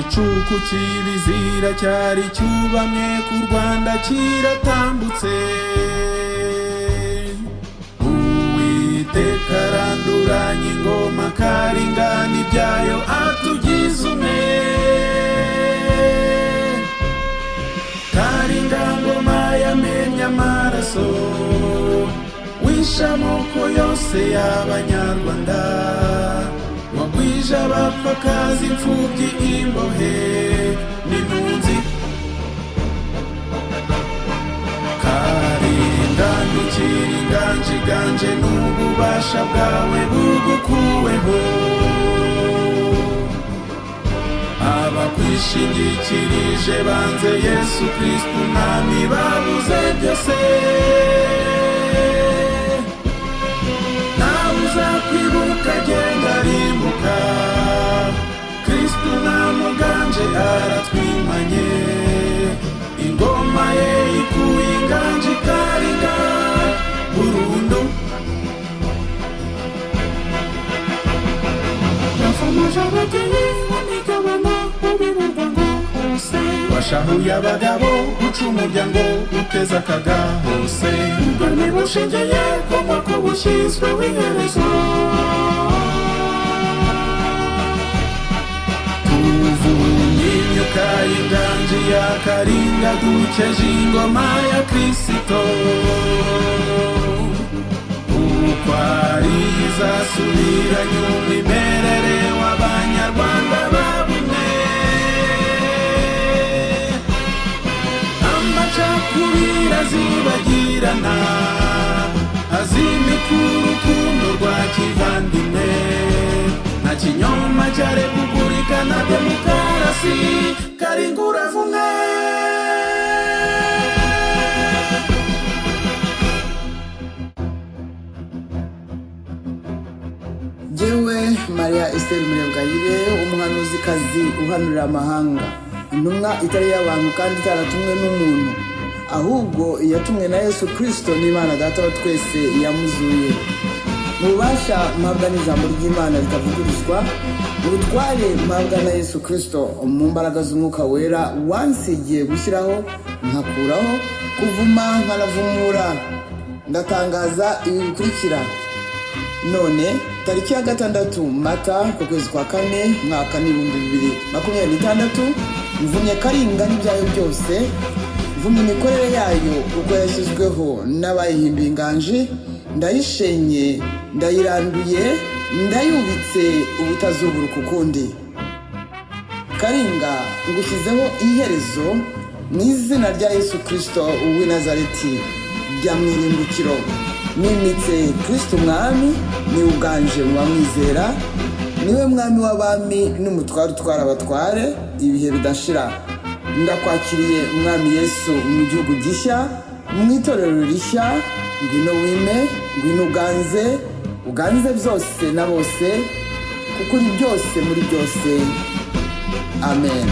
igicuku cy'ibizira cyari cyubamye ku Rwanda kiratambutse. Uwiteka aranduranya ingoma karingana ibyayo atugize umwe. Karingangoma yamennye amaraso wishe amoko yose y'Abanyarwanda, wagwije abapfakazi, imfubyi, imbohe n'impunzi. Karingana ukiri inganje iganje n'ububasha bwawe bugukuweho. Abakwishingikirije banze Yesu Kristo umwami babuze byose. Nawe uzakwibuka agenda arimbuka, Kristo umwami uganje aratwimanye. Ingoma ye ikuye inganje ikaringa burundu. Washahuye abagabo uca umuryango uteza akaga hose. Ubwami bushingiye ku moko bushyizweho iherezo. Tuvunye imyuka y'inganji ya Karinga dukeje ingoma ya Kristo. Uko ari izasubiranye umwimerere w'Abanyarwanda babumwe. Amacakubiri azibagirana, azimika urukundo rwa kivandimwe. Nta kinyoma cya repubulika na demokarasi, Karinga uravumwe. Jewe Maria Esther Murebwayire, umuhanuzikazi uhanurira amahanga, intumwa itari y'abantu kandi itaratumwe n'umuntu, ahubwo yatumwe na Yesu Kristo n'Imana Data wa twese yamuzuye. Mu bubasha mpabwa n'ijambo ry'Imana ritavugurizwa, mu butware mpabwa na Yesu Kristo, mu mbaraga z'Umwuka Wera wansigiye gushyiraho nkakuraho, kuvuma nkanavumura, ndatangaza ibi bikurikira. None tariki ya 6 Mata ku kwezi kwa 4 mwaka 2026, mvumye Karinga n'ibyayo byose, mvumye imikorere yayo uko yashyizweho n'abayihinduye inganji, ndayishenye, ndayiranduye, ndayubitse ubutazuburuka ukundi. Karinga ngushyizeho iherezo mu izina rya Yesu Kristo w'i Nazareti rya mwirimbukiro. Nimitse Kristo umwami, ni uganje mu bamwizera, niwe mwami w'abami n'umutware utwara abatware ibihe bidashira. Ndakwakiriye umwami Yesu mu gihugu gishya, mu itorero rishya. Ngwino wime, ngwino uganze byose na bose, kuko uri byose muri byose. Amen.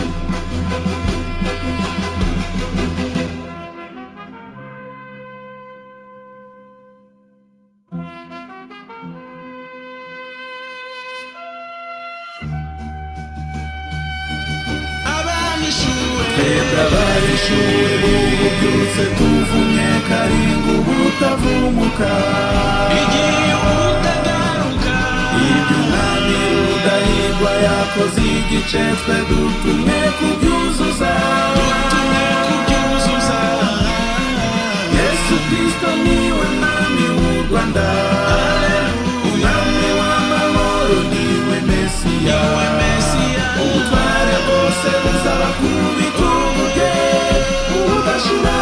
Abarishuwe bubyutse tuvumye Karinga ubutavumuka. Igihe utagaruka, ibyo umwami Rudahigwa yakoze igice twe dutumwe kubyuzuza. Yesu Kristo niwe mwami w'u Rwanda, umwami w'amahoro niwe Mesiya. Ubutware bwose buzaba ku bitugu bye budashira.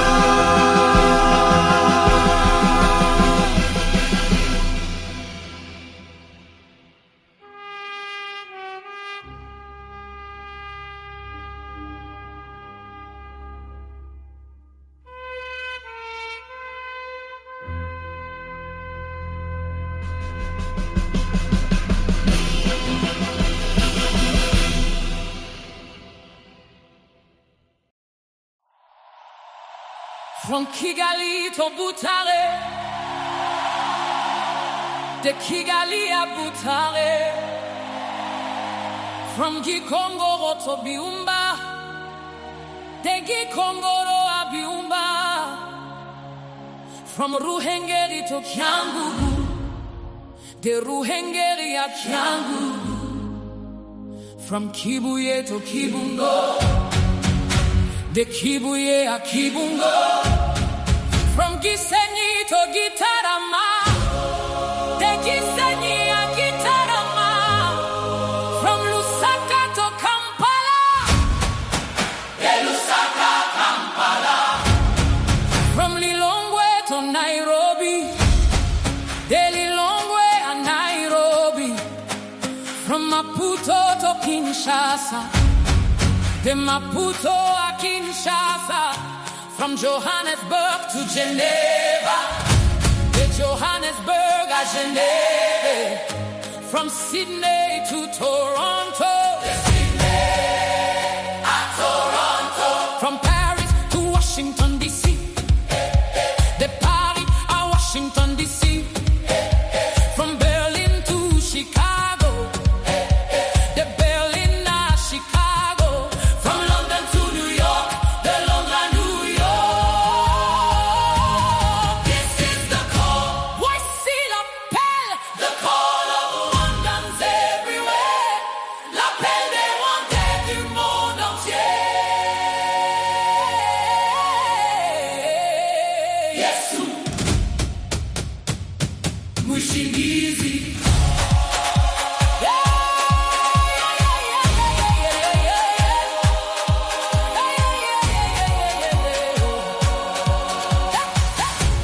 From Kigali to Butare, de Kigali à Butare, From Gikongoro to Biumba, de Gikongoro a Biumba. From Ruhengeri to Kiangugu, de Ruhengeri a Kiangugu. From Kibuye to Kibungo, de Kibuye a Kibungo. From Gisenyi to Gitarama, de Gisenyi a Gitarama. From Lusaka to Kampala, de Lusaka Kampala. From Lilongwe to Nairobi, de Lilongwe a Nairobi. From Maputo to Kinshasa, de Maputo a Kinshasa. From Johannesburg to Geneva, de Johannesburg a Geneva. From Sydney to Toronto, de Sydney a Toronto. From Paris to Washington D.C., de Paris a Washington D.C. From Berlin to Chicago, de Berlin a Chicago. From London to New York, de Londres à New York. This is the call. Voici l'appel. The call of Rwandans everywhere. L'appel des Rwandais du monde entier. Yesu Mushingizi.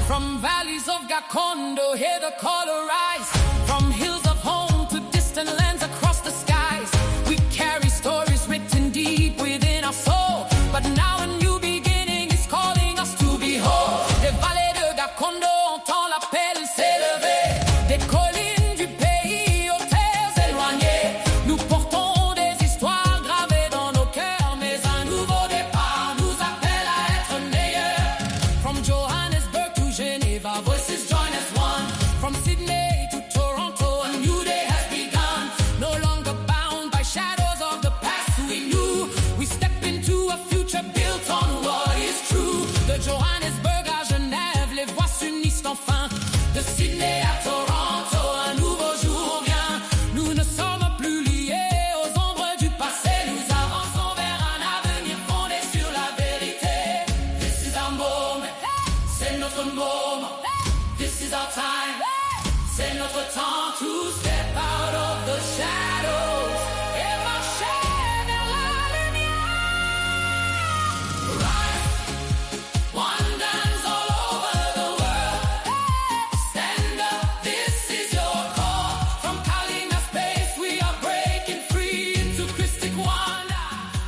From valleys of Gakondo, hear the call arise. From hills of home to distant lands across the skies. We carry stories written deep within our soul. But now a new beginning is calling us to behold. Des vallées de Gakondo, entend l'appel s'élever. Des collines du pays aux terres éloignées. Nous portons des histoires gravées dans nos cœurs. Mais un nouveau départ nous appelle à être meilleurs. From Johannesburg to Geneva, voices join as one. From Sydney to Toronto, a new day has begun. No longer bound by shadows of the past we knew. We step into a future built on what is true. De Johannesburg à Genève, les voix s'unissent enfin. De Sydney à Toronto, un nouveau jour vient. Nous ne sommes plus liés aux ombres du passé. Nous avançons vers un avenir fondé sur la vérité. This is our moment, c'est notre moment. This is our time, c'est notre temps to step out of the shadows et marcher vers la lumière. Rise, Rwandans all over the world. Stand up, this is your call. From Kalinga space we are breaking free into Christic Rwanda.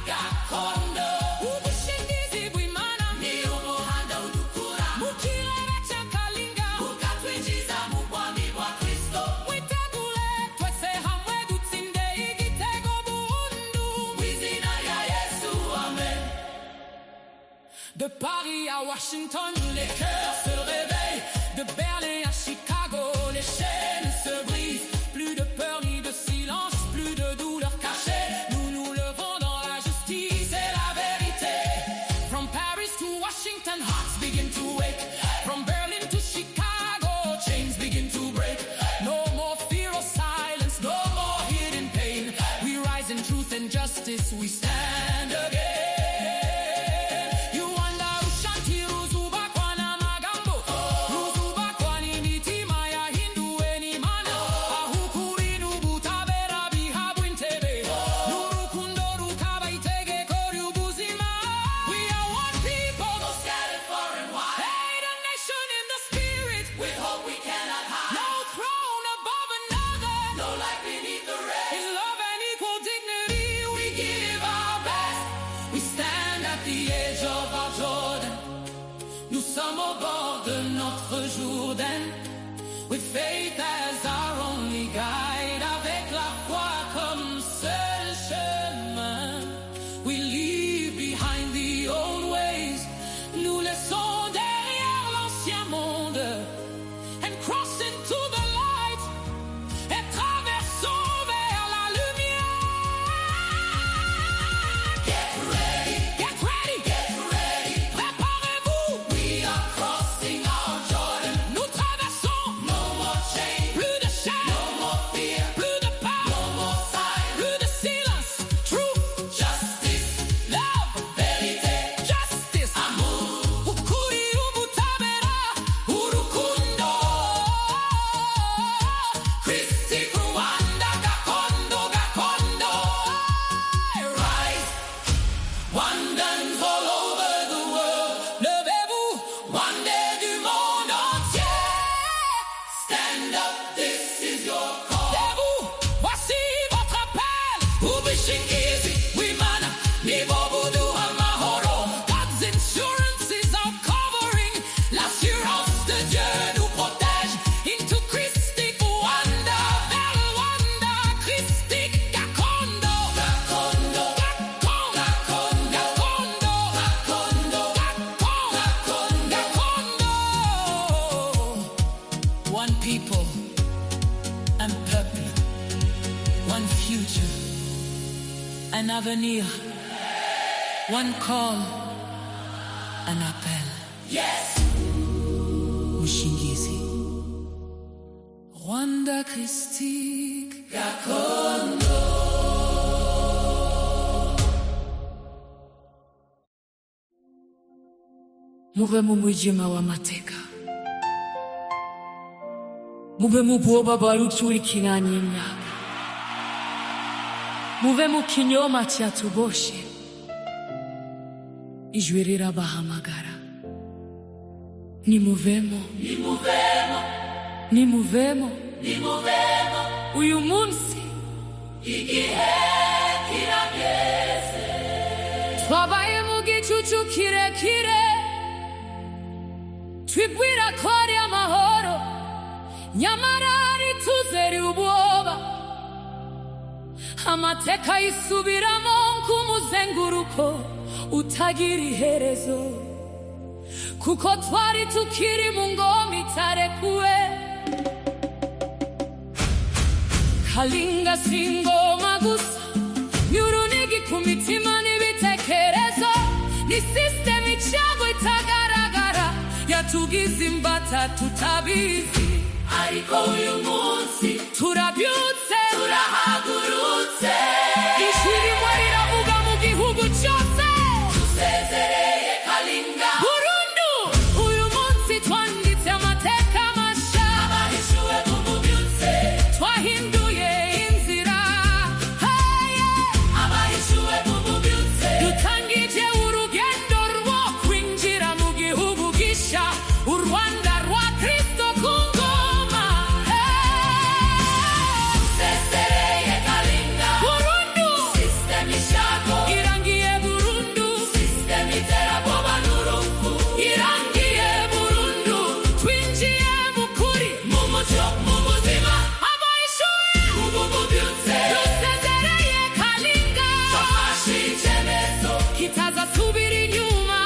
Gakondo, Ubushingizi bw'Imana, ni umuhanda udukura mu kirere cya Kalinga, ukatwinjiza mu bwami bwa Kristo. Witegure twese hamwe dutsinde igitego burundu mu izina rya Yesu, amen. De Paris à Washington, les cœurs se réveillent. De Berlin à Chicago, les chaînes se brisent. Plus de peur ni de silence, plus de douleur cachée. Nous nous levons dans la justice et la vérité. From Paris to Washington, hearts begin to wake. From Berlin to Chicago, chains begin to break. No more fear or silence, no more hidden pain. We rise in truth and justice, we stand again. You wonder Ushanti Ruzuba Kwana Magambo, Ruzuba Kwani Mitima ya Hindu eni mana. Ahukuri nubutabera bihabu intebe. Nurukundo rukaba itege kori ubuzima. We are one people, no scattered far and wide. Hey, the nation in the spirit, with hope we cannot hide. No throne above another, no life beneath the rest. In love and equal dignity, we give our best. We stand at the edge of our Jordan. Nous sommes au bord de notre Jourdain. With faith as our only guide, avec la foi comme seul chemin. We leave behind the old ways. Nous laissons derrière l'ancien monde. And cross into the light. Et traversons vers la lumière. people and purple, one future, an avenir, one call, an appel. Yes! Mushingizi, Rwanda Christique Gakondo. Muve mu mwijima w'amateka, muve mu bwoba bwaruturikiranye imyaka, muve mu kinyoma cyatugoshe, ijwi rirabahamagara. Nimuvemo, nimuvemo, nimuvemo, nimuvemo, uyu munsi igihe kirageze. Twabaye mu gicucu kirekire, twibwira ko ari amahoro, nyamara rituzera ubwoba. Amateka yisubiramo nk'umuzenguruko utagira iherezo, kuko twari tukiri mu ngoma itarekuwe. Kalinga si ingoma gusa, ni urunigi ku mitima n'ibitekerezo, ni system icyago itagaragara yatugize imbata tutabizi. Ariko uyu munsi turabyutse, turahagurutse, ijwi rimwe riravuga mu gihugu cyose, dusezereye Kalinga burundu. Uyu munsi twanditse amateka mashya, abahishuwe bumubyutse, twahinduye inzira. Abahishuwe bumubyutse, dutangije urugendo rwo kwinjira mu gihugu gisha, u Rwanda rwa Kristo ku ngoma. Dusezereye Kalinga burundu, system ishago irangiye burundu, system iterabwoba n'urupfu irangiye burundu. Twinjiye mu kuri, mu mucyo, mu buzima, abahishuwe bumubyutse, dusezereye Kalinga, twafashe icyemezo kitazasubira inyuma.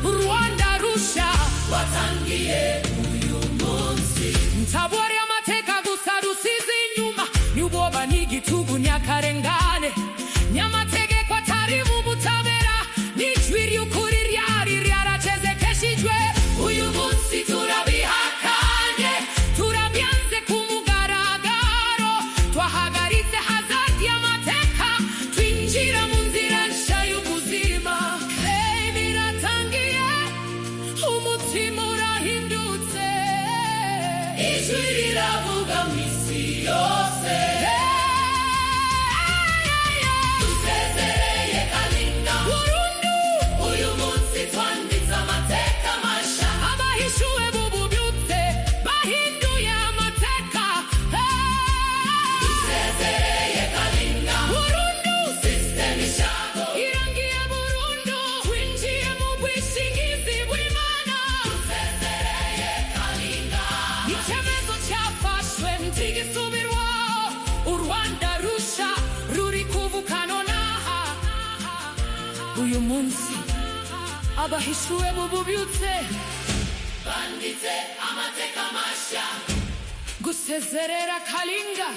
U Rwanda rusha watangiye uyu munsi, ntabwo ari amateka gusa dusize inyuma, ni ubwoba n'igitugu n'akarengane, n'amategeko atari mu butabera, n'ijwi ry'ukuri ryari ryaracezekeshijwe. Uyu munsi turabihakanye, turabyanze ku mugaragaro, twahagaritse hazard y'amateka, twinjira mu nzira nshya y'ubuzima. Biratangiye, umutima urahindutse, ijwi riravuga mu isi yose. Dusezereye Kalinga burundu, uyu munsi twanditse amateka mashya, abahishuwe bumubyutse, bahinduye amateka. Dusezereye Kalinga burundu, system ishago irangiye burundu, twinjiye mu bwishingizi bw'Imana. Dusezereye Kalinga, icyemezo cyafashwe ntigisubirwaho, u Rwanda rusha ruri kuvuka nonaha. Uyu munsi abahishuwe bumubyutse, banditse amateka mashya. Gusezerera Kalinga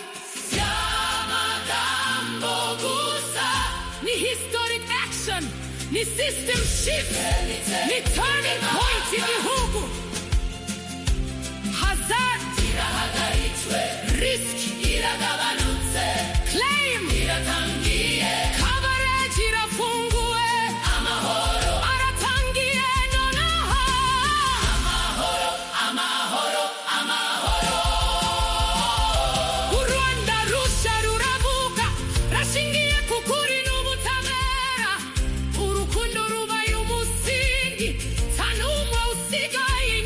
si amagambo gusa, ni historic action, ni system shift, ni turning point igihugu. Hazard irahagaritswe, risk iragabanutse, claim iratangiye, coverage irafunguwe, amahoro aratangiye nonaha. Amahoro, amahoro, amahoro. U Rwanda rusha ruravuka, rashingiye ku kuri n'ubutabera, urukundo rubaye umusingi, nta n'umwe usigaye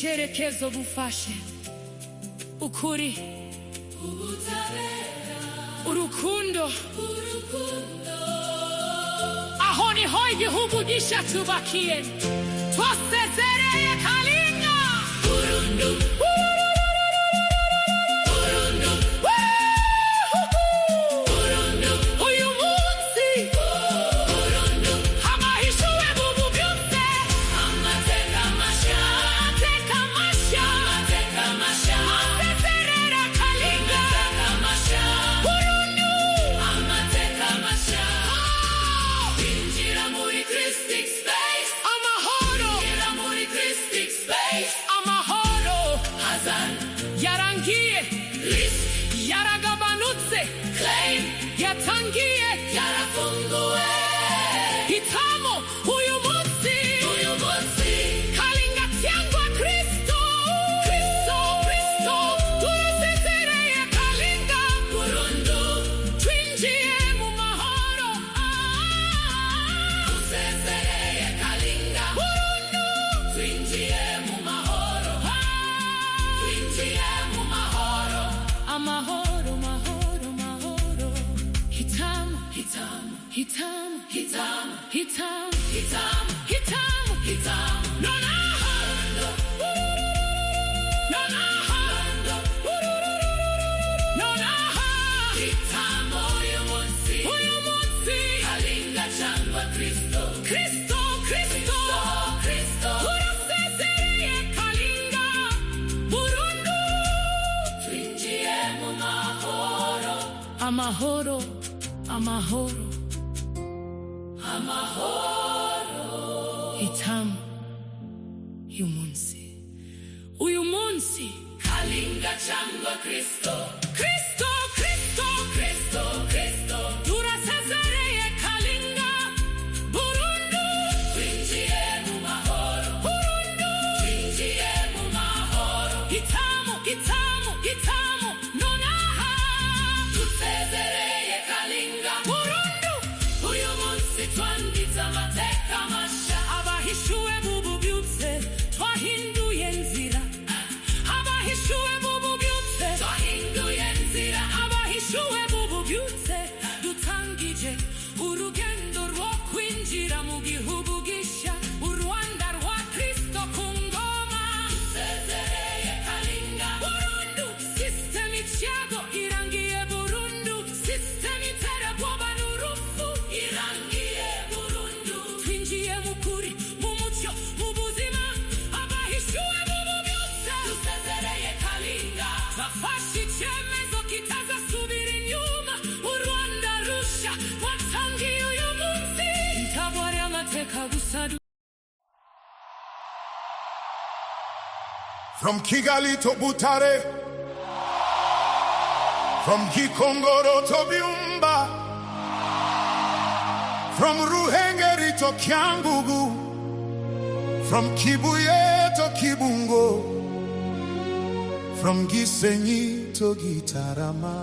icyerekezo bufashe ukuri ubutabera urukundo aho niho igihugu gishya tubakiye twasezereye Kalinga Burundu yarangiye yaragabanutse yatangiye yarafunguwe hitamo uyu munsi Kalinga cyangwa Kristo turasezereye Kalinga burundu twinjiye mu mahoro turasezereye Kalinga burundu twinjiye mu mahoro amahoro hitamu uyu munsi Kalinga cyangwa Kristo turasezereye Kalinga burundu twinjiye mu mahoro hitamu uyu munsi Kalinga cyangwa Kristo turasezereye Kalinga burundu twinjiye mu mahoro hitamu nonaha dusezereye Kalinga burundu uyu munsi twanditse amateka mashya abahishuwe mu bubyutse twahinduye nzira abahishuwe mu bubyutse dutangije urugendo rwo kwinjira mu gihugu gishya u Rwanda rwa Kristo ku ngoma dusezereye Kalinga burundu system icyago irangiye burundu system iterabwoba n'urupfu irangiye burundu twinjiye mu kuri mu mucyo mu buzima abahishuwe mu bubyutse dusezereye Kalinga twafashe icyemezo kitazasubira inyuma u Rwanda rushya watangiye uyu munsi ntabare amateka gusa From Kigali to Butare, from Gikongoro to Byumba, from Ruhengeri to Kiambugu, from Kibuye to Kibungo, from Gisenyi to Gitarama,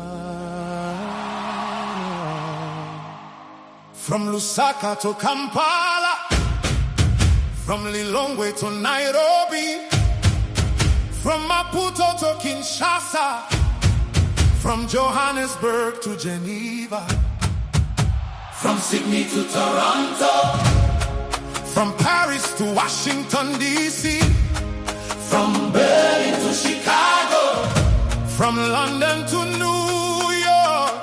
from Lusaka to Kampala, from Lilongwe to Nairobi, from Maputo to Kinshasa, from Johannesburg to Geneva, from Sydney to Toronto, from Paris to Washington DC, from Berlin to Chicago, from London to New York,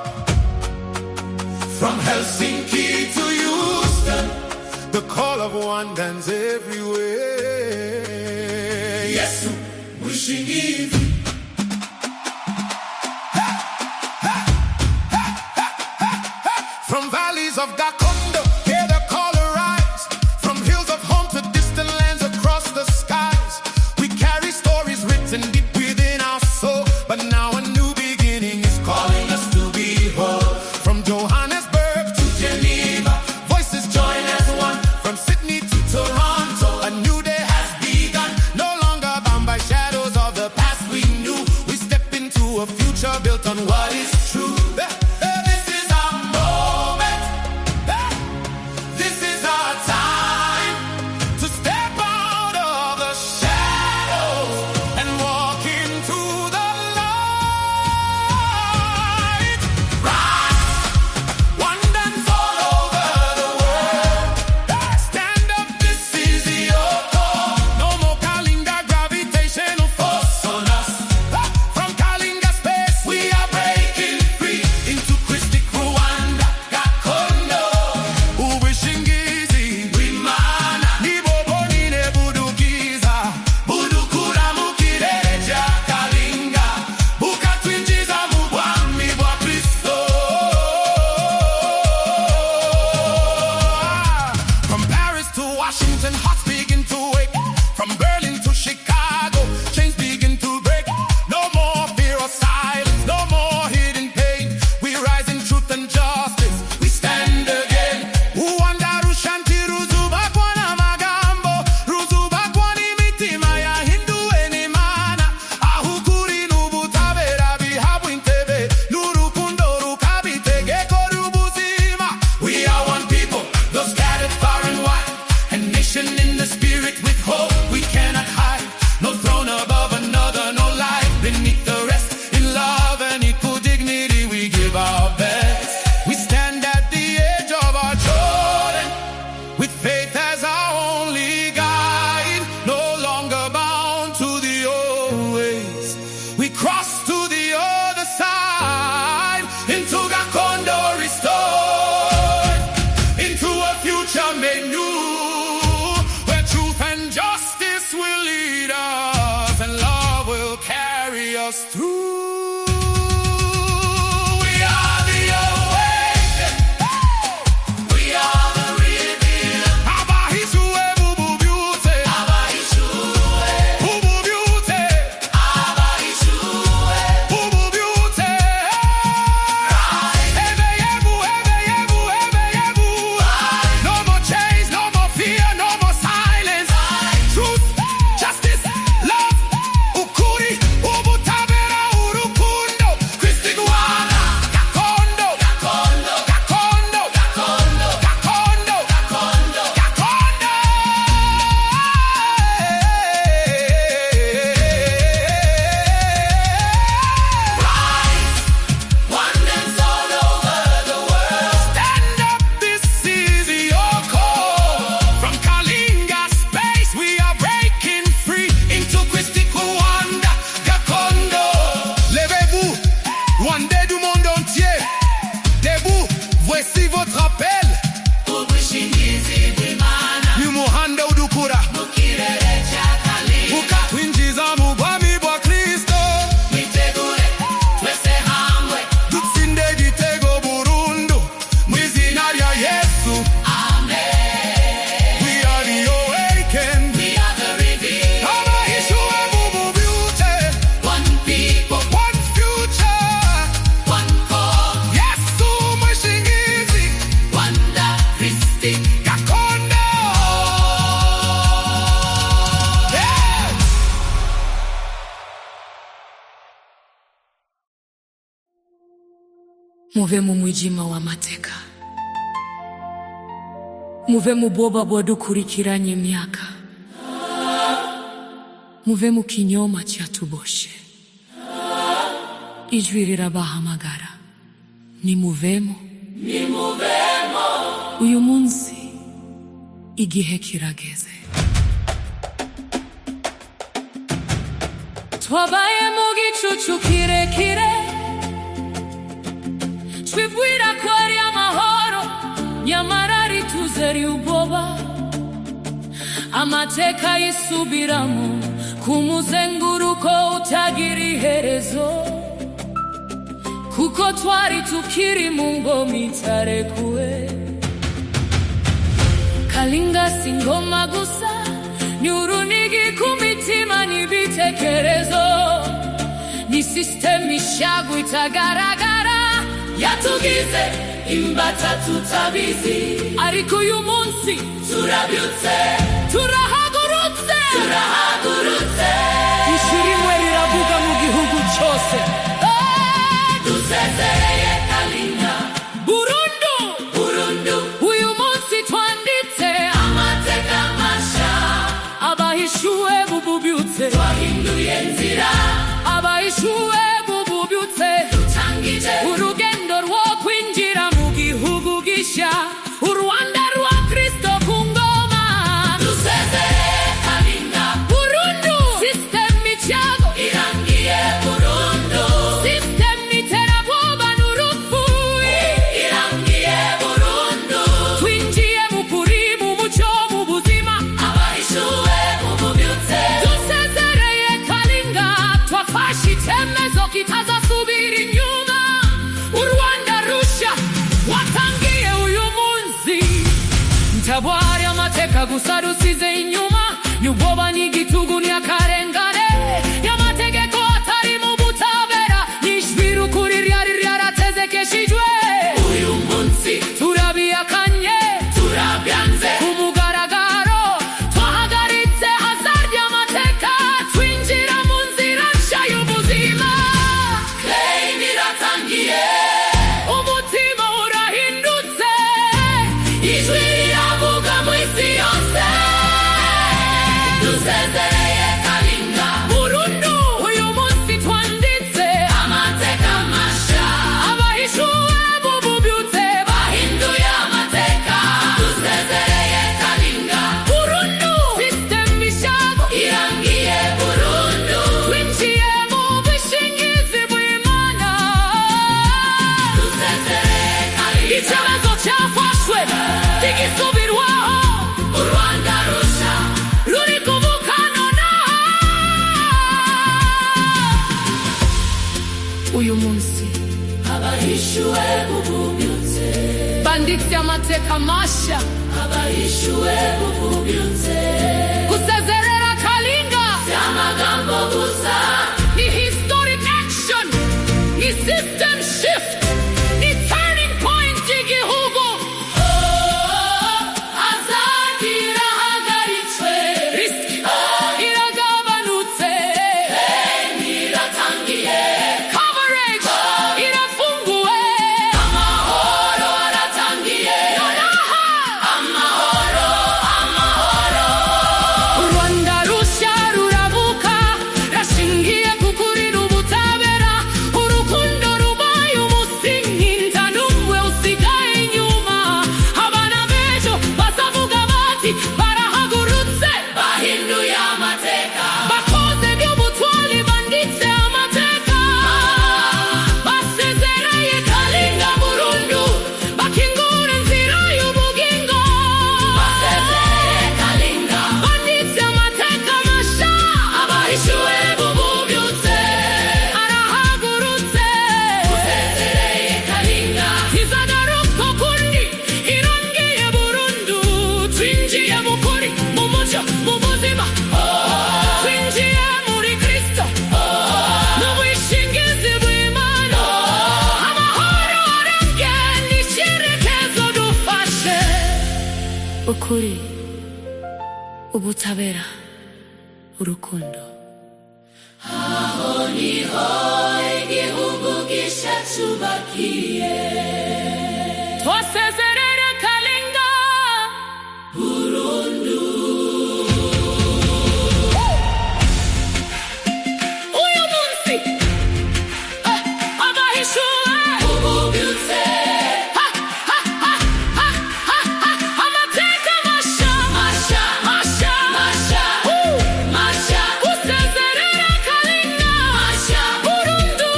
from Helsinki to Houston, the call of one dance everywhere. Yes, wishing Eve. From valleys of Gakondo, hear the call arise. From hills of home to distant lands across the skies, we carry stories written deep within our soul. But now a new beginning is calling us to be whole. From Johannesburg to Geneva, voices join as one. From Sydney to Toronto, a new day has begun. No longer bound by shadows of the past we knew. We step into a future built on what is true. This is our moment. This is our time to step out of the shadows. us through. We are the awakened. We are the revealed. Abahishuwe bubu beauty. Abahishuwe bubu beauty. Abahishuwe bubu beauty. Ebeyebu, ebeyebu, ebeyebu. No more chains, no more fear, no more silence. Truth, justice, love, ukuri, ubutabera, urukundo. Kristi Rwanda, Gakondo, Gakondo, Gakondo, Gakondo, Gakondo, Gakondo, Gakondo. Rise, wonders all over the world. Stand up, this is your call. From Kalinga space, we are breaking free into Kristi Rwanda, Gakondo. Levez-vous, Rwandais du monde entier. Debout, voici votre appel. Nimuhanda udukura. Ukatwinjiza mu bwami bwa Kristo. Dutsinde igitego burundu mu izina rya Yesu. We are the awakened. Abahishuwe bubu beauty. One people, one future. Yesu mushingizi. Gakondo. Yeah. Muve mu mwijima w'amateka, muve mu bwoba bwadukurikiranye imyaka, muve mu kinyoma cyatuboshe. Ijwi rirabahamagara, nimuvemo. Uyu munsi igihe kirageze. Twabaye mu gicucu kirekire, twibwira ko ari amahoro, nyamara rituzera ubwoba. Amateka yisubiramo ku muzenguruko utagira iherezo, kuko twari tukiri mu ngoma itarekuwe. Kalinga si ngoma gusa, ni urunigi ku mitima n'ibitekerezo. Ni system ishagu itagaragara, yatugize imbata tutabizi. Ariko uyu munsi turabyutse, turahagurutse. Ishuri rimwe riravuga mu gihugu cyose. Dusezereye Kalinga burundu. Uyu munsi twanditse amateka masha. Abahishuwe bububyutse, twahinduye nzira. Abahishuwe bububyutse, dutangije urugendo rwo kwinjira mu gihugu gishya, u Rwanda rwa Kristo ku ngoma. Dusezereye Kalinga burundu. System icyago irangiye burundu. System iterabwoba n'urupfu irangiye burundu. Twinjiye mu kuri, mu mucyo, mu buzima. Abahishuwe bububyutse, dusezereye Kalinga. Twafashe icyemezo kitazasubira inyuma. U Rwanda rushya watangiye uyu munsi. Ntabwari amateka gusa rusize inyuma, n'ubwoba n'igitugu n'akarengane. Y'amategeko atari mu butabera, n'ijwi rukuri ryari ryarategekeshijwe. Uyu munsi turabihakanye, turabyanze ku mugaragaro. Twahagaritse hazarya amateka, twinjira mu nzira nshya y'ubuzima. Claim iratangiye, umutima urahindutse. Ijwi riravuga mu isi yose. Dusezereye uyu munsi abahishuwe bububyutse, banditse amateka mashya, abahishuwe bububyutse, gusezerera Kalinga si amagambo gusa, ni historic action, ni system shift, ni turning point y'igihugu. azagira hagaritswe, Risk iragabanutse, iratangiye, coverage irafunguwe, amahoro aratangiye, amahoro, amahoro, u Rwanda rushya rurabuka, rashingiye ku kuri n'ubutabera, urukundo rubaye umusingi, nta n'umwe usigaye inyuma. Abana b'ejo bazavuga bati barahagurutse, bahinduye amateka, bakoze by'ubutwari, banditse amateka, basezereye Kalinga burundu, bakingura inzira y'ubugingo, basezereye Kalinga, banditse amateka mashya, abahishuwe bububyutse, arahagurutse, basezereye Kalinga, izagaruka ukundi, irangiye burundu, twinjiye mu kuri, mu mucyo, mu buzima, twinjiye muri Kristo, mu bwishingizi bw'Imana, amahoro arambye n'icyerekezo dufashe, ukuri, ubutabera, urukundo. niho igihugu gishya cyubakiye, Twasezerera Kalinga burundu, uyu munsi, abahishuwe bububyutse, amateka mashya, mashya, mashya, mashya, mashya, gusezerera Kalinga mashya, burundu,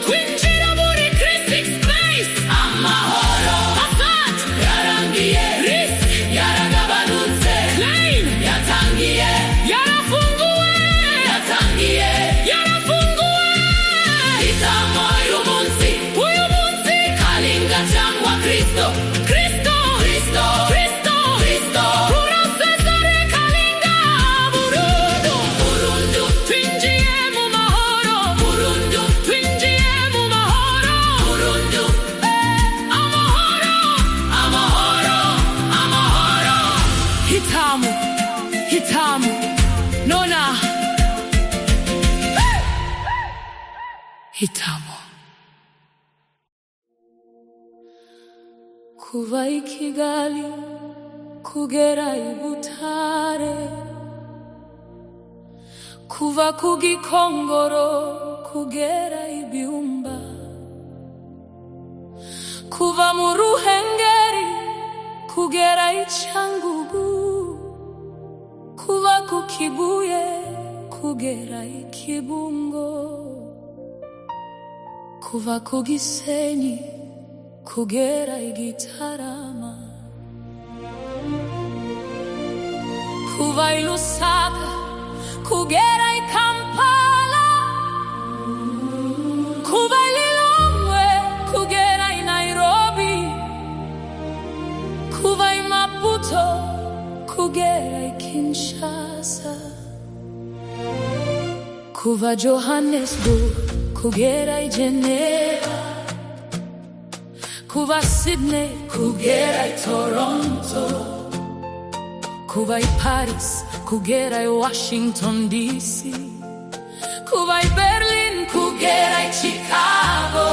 twinjira muri Christic space, amahoro, Afat, yarangiye, Risk yaragabanutse, Claim yatangiye, yarafunguwe, yatangiye, yarafunguwe, hitamo y'umunsi, uyu munsi Kalinga cyangwa Kristo, Kristo, Kristo, Kristo, Kristo, urasezere Kalinga burundu, burundu, twinjiye mu mahoro, burundu, twinjiye mu mahoro, burundu, amahoro, amahoro, amahoro, hitamu, hitamu, nona, hitamu. Kuva i Kigali kugera i Butare, kuva ku Gikongoro kugera i Byumba, kuva mu Ruhengeri kugera i Cyangugu, kuva ku Kibuye kugera i Kibungo, kuva ku Gisenyi kugera i Gitarama, kuva i Lusaka kugera i Kampala, kuva i Lilongwe kugera i Nairobi, kuva i Maputo kugera i Kinshasa, kuva Johannesburg kugera i Geneva, kuva Sydney kugera i Toronto, kuva i Paris kugera i Washington DC, kuva i Berlin kugera i Chicago,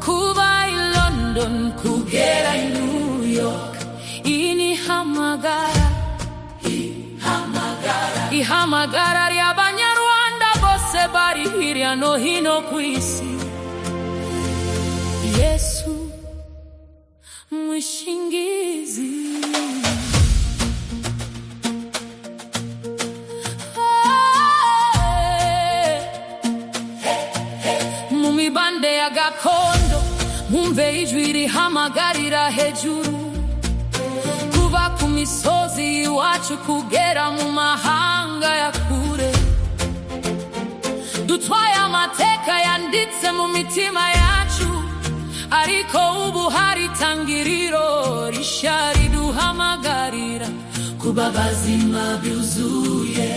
kuva i London kugera i New York, inihamagara, ihamagara ry'Abanyarwanda bose bari hirya no hino ku isi. Yesu mwishingizi, mu mibande ya gakondo mwumve ijwi rihamagarira hejuru, kuva ku misozi iwacu kugera mu mahanga ya kure, dutwaye amateka yanditse mu mitima yacu, ariko ubu hari itangiriro rishya riduhamagarira kuba bazima byuzuye.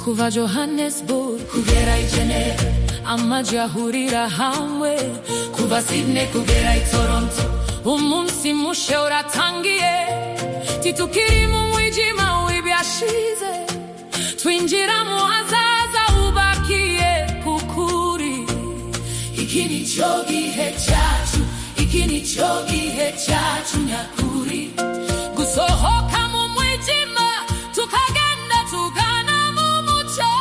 Kuva Johannesburg kugera i Geneva, amaji ahurira hamwe. Kuva Sydney kugera i Toronto, umunsi musha uratangiye. Titukiri mu mwijima w'ibyashize, twinjira mu hazaza hubakiye kukuri. Iki ni cyo gihe cyacu, iki ni cyo gihe cyacu nyakuri, gusohoka mu mwijima tukagenda tugana mu mucyo.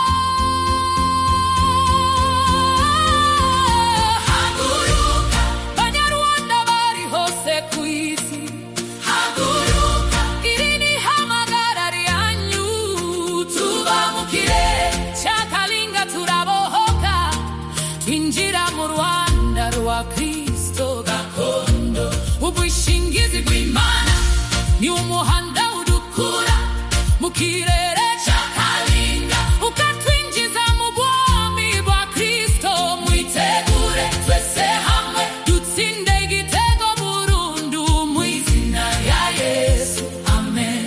Haguruka Banyarwanda bari hose ku isi, haguruka, iri ni hamagara ryanyu. Tuba mu kirere cya Kalinga turabohoka, twinjira mu Rwanda rwa Kristo gakondo. Ubwishingizi bw'Imana ni umuhanda udukura mu kirere cya Kalinga, ukatwinjiza mu bwami bwa Kristo. Mwitegure twese hamwe dutsinde igitego burundu mu izina rya Yesu, amen.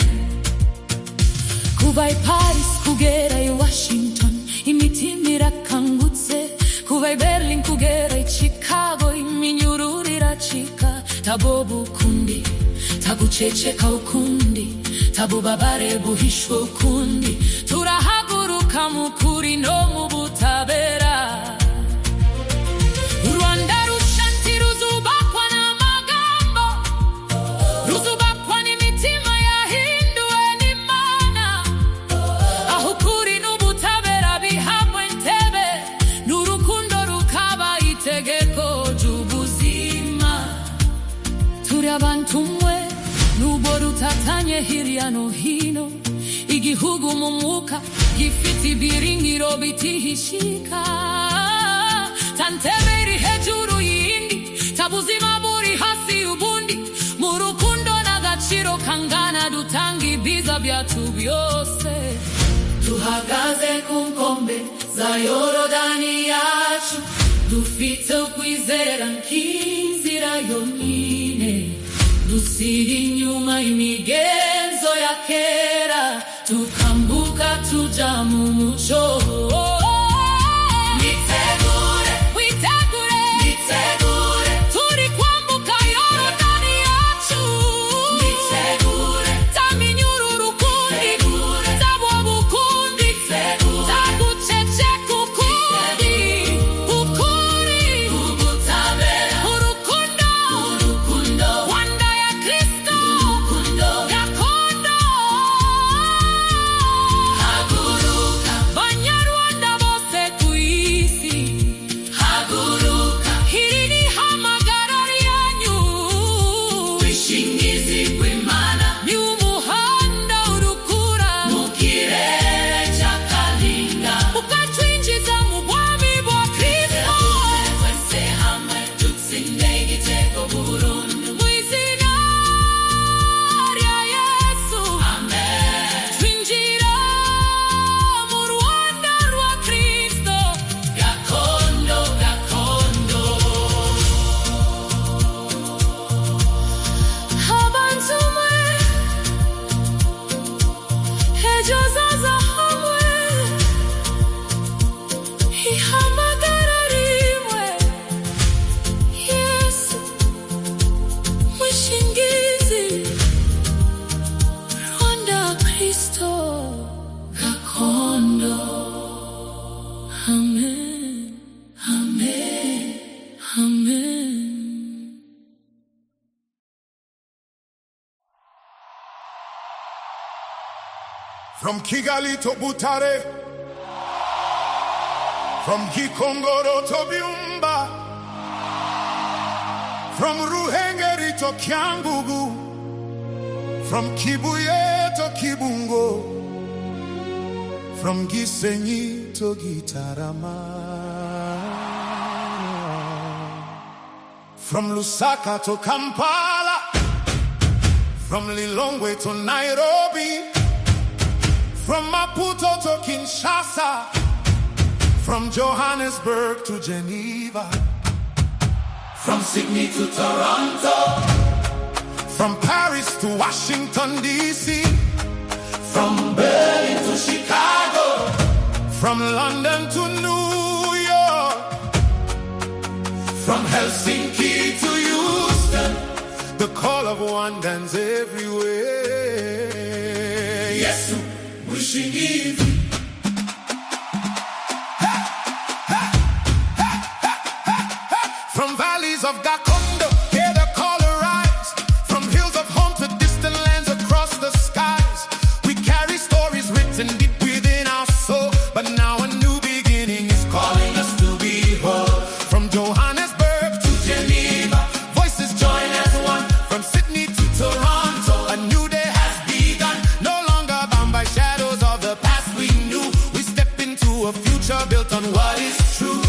Kuva i Paris kugera i Washington, imitima irakangutse. Kuva i Berlin kugera i Chicago, iminyururu iracika. Tabobu kundi, tabuceceka ukundi, tabubabare buhishwe ukundi. Turahaguruka mu kuri no mu butabera. Rwanda rushanti ruzubakwa n'amagambo, ruzubakwa n'imitima yahinduwe n'Imana. Aho ukuri n'ubutabera bihabwa intebe, n'urukundo rukaba itegeko ry'ubuzima. Turi abantu mwe nubwo rutatanye hirya no hino, igihugu mu mwuka gifite ibyiringiro bitihishika. Tantebe iri hejuru y'indi, tabuzima buri hasi ubundi. Mu rukundo n'agaciro kangana dutanga ibiza byacu byose. Tuhagaze ku nkombe za Yorodani yacu, dufite ukwizera nk'inzira yonyine. Dusira inyuma imigenzo ya kera, tukambuka tuja mu mucyo. Nitegure, witegure, nitegure, turi kwambuka Yorodani yacu. Nitegure, taminyura urukundi, tabobu ukundi, taguceceka ukundi. Ukuri, ubutabera, urukundo, Rwanda ya Kristo gakondo. Haguruka Banyarwanda bose ku isi, haguruka, iri ni hamagara ryanyu. Ubwishingizi bw'Imana ni umuhanda udukura mu kirere cya Kalinga, ukatwinjiza mu bwami bwa Kristo. Twese hamwe dutsinde igitego burundu mu izina rya Yesu, amen. Twinjira mu Rwanda rwa Kristo gakondo, gakondo. Abantu mwe ejo hazaza hamwe, ihamagara rimwe. Yesu mwishingizi, Rwanda Kristo gakondo, amen, amen, amen. From Kigali to Butare, from Gikongoro to Byumba, from Ruhengeri to Kiambugu, from Kibuye to Kibungo, from Gisenyi to Gitarama, from Lusaka to Kampala, from Lilongwe to Nairobi, from Maputo to Kinshasa, From Johannesburg to Geneva, from Sydney to Toronto, from Paris to Washington, D.C., from Berlin to Chicago, from London to New York, from Helsinki to Houston, the call of one dance everywhere. Yes, wishing easy. From valleys of Gakondo, hear the call arise. From hills of home to distant lands across the skies, we carry stories written deep within our soul. But now a new beginning is calling us to be whole. From Johannesburg to Geneva, voices join as one. From Sydney to Toronto, a new day has begun. No longer bound by shadows of the past we knew. We step into a future built on what is true.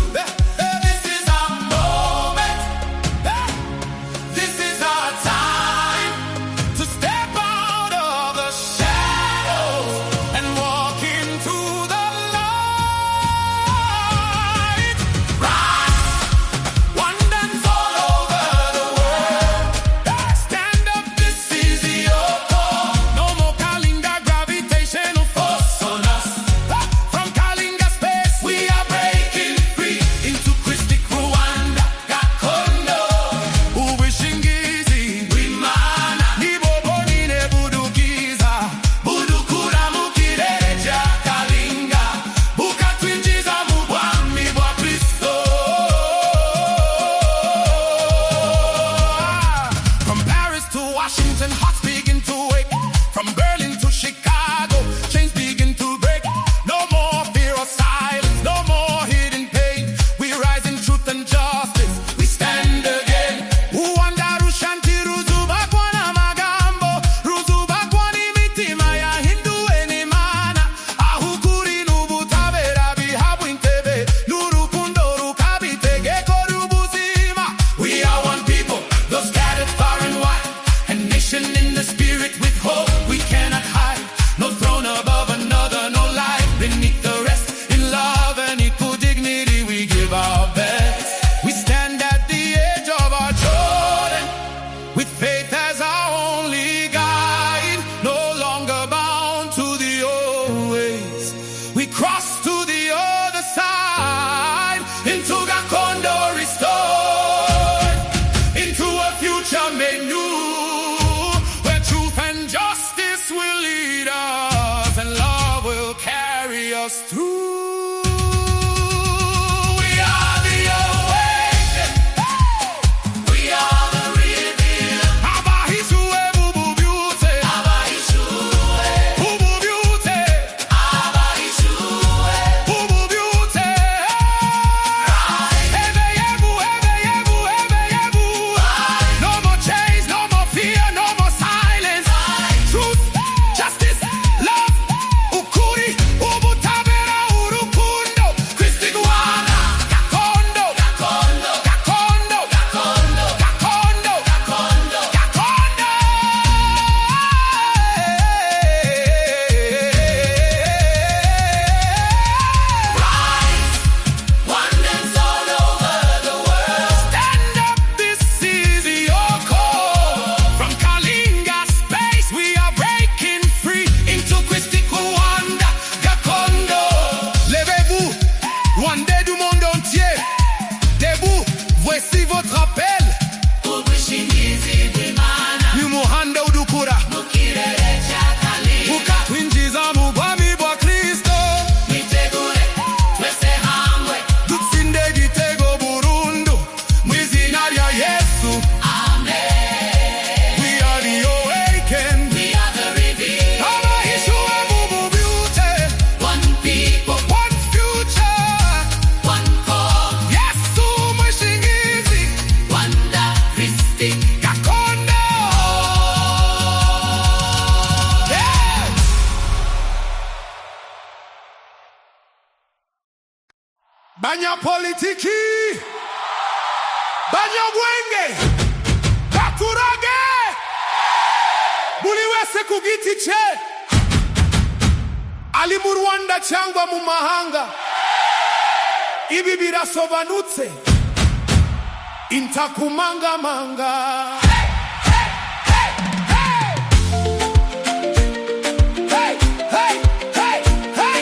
Banya politiki, banya bwenge, baturage, buliwese kugiti che, ali mu Rwanda cyangwa mu mahanga, ibi birasobanutse intakumangamanga. Hey, hey, hey, hey.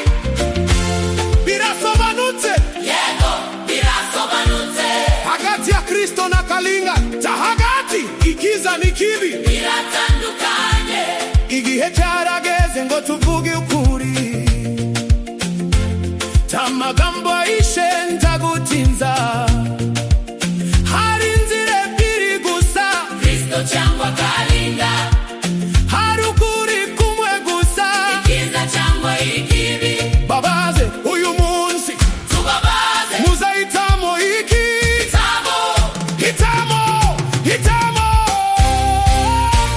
Birasobanutse. Yego, birasobanutse. Hagati ya Kristo na Kalinga, tahagati ikiza nikibi Biratandukanye. igihe cyarageze ngo tuvuge ukuri. Tamagambo ishe ntagutinza, hari inzira ebyiri gusa, Kristo cyangwa Kalinga, hari ukuri kumwe gusa. ikiza cyangwa ikibi, Babaze uyu munsi tubabaze. muzahitamo iki? Hitamo, Hitamo, hitamo.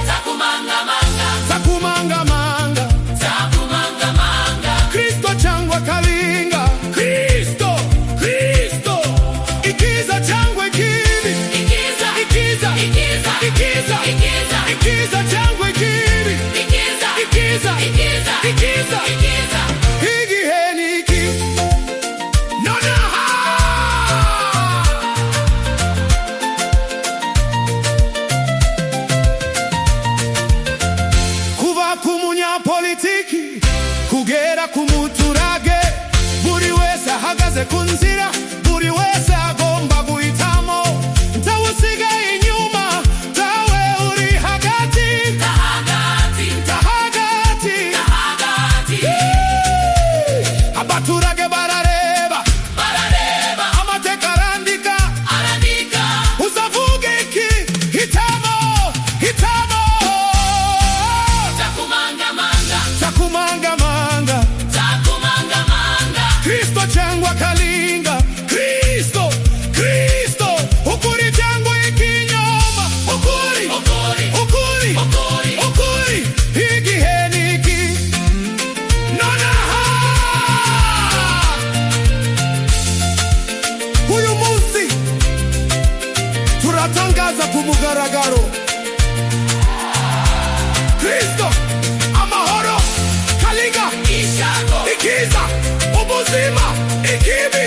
takumangamanga, Takumangamanga, takumangamanga. Kristo cyangwa Kalinga. Kristo, Kristo. Ikiza cyangwa ikibi. Ikiza, Ikiza, ikiza, ikiza, ikiza, ikiza cyangwa ikibi. ikiza, Ikiza, ikiza, ikiza. ikiza. Igihe ni iki? Nonaha! Kuva ku munyapolitiki kugera ku muturage, buri wese ahagaze ku nzira, buri wese agomba guhitamo. Ntawe usigaye inyuma, ntawe uri hagati. Tahagati, Hagati. tahagati. Abaturage barareba, Barareba, amateka arandika. arandika. Uzavuga iki? Hitamo, hitamo. Takumangamanga, Takumangamanga, takumangamanga. Kristo cyangwa Kalinga. Kristo, Kristo. Ukuri cyangwa ikinyoma. Ukuri, Ukuri, ukuri, ukuri. ukuri. Igihe ni iki? Nonaha! Uyu munsi turatangaza ku mugaragaro, Kristo, amahoro, Kalinga, Ishago, ikiza, ubuzima, ikibi,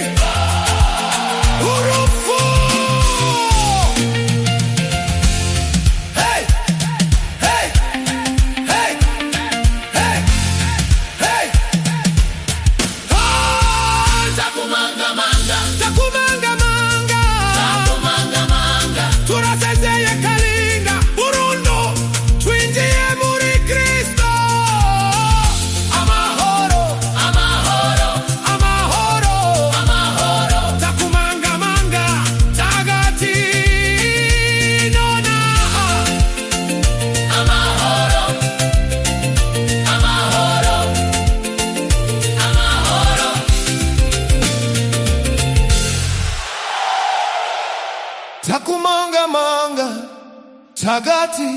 urupfu. Hey, hey, hey, hey, hey. Ah, takumangamanga, takumangamanga. takumangamanga. Turasezeye Kalinga burundu, twinjiye muri Kristo. Amahoro, Amahoro, amahoro. amahoro. Takumangamanga, tagati nonaha. Amahoro, amahoro, amahoro. Takumangamanga, tagati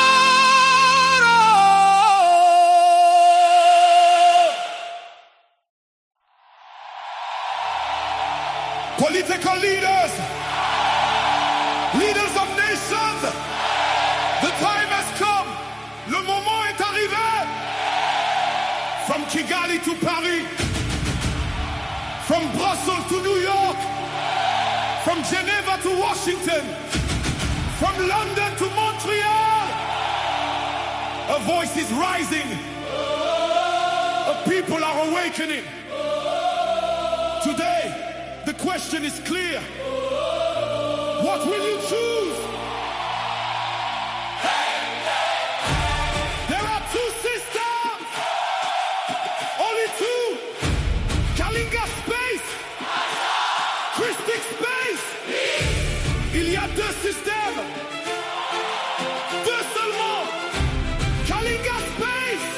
amahoro. Political leaders, leaders of nations, the time has come. Le moment est arrivé. From Kigali to Paris, from Brussels to New York, from Geneva to Washington, from London to Montreal, a voice is rising. A people are awakening. Today, the question is clear. What will you choose? There are two systems. Only two. Kalinga space. Christic space. Il y a deux systèmes. Deux seulement. Kalinga space.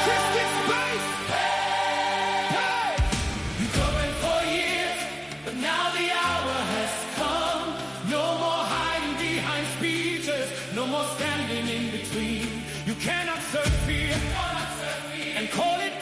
Christic space. Hey! Going for years, but now the hour has come. No more hiding behind speeches, no more standing in between. You cannot serve fear and call it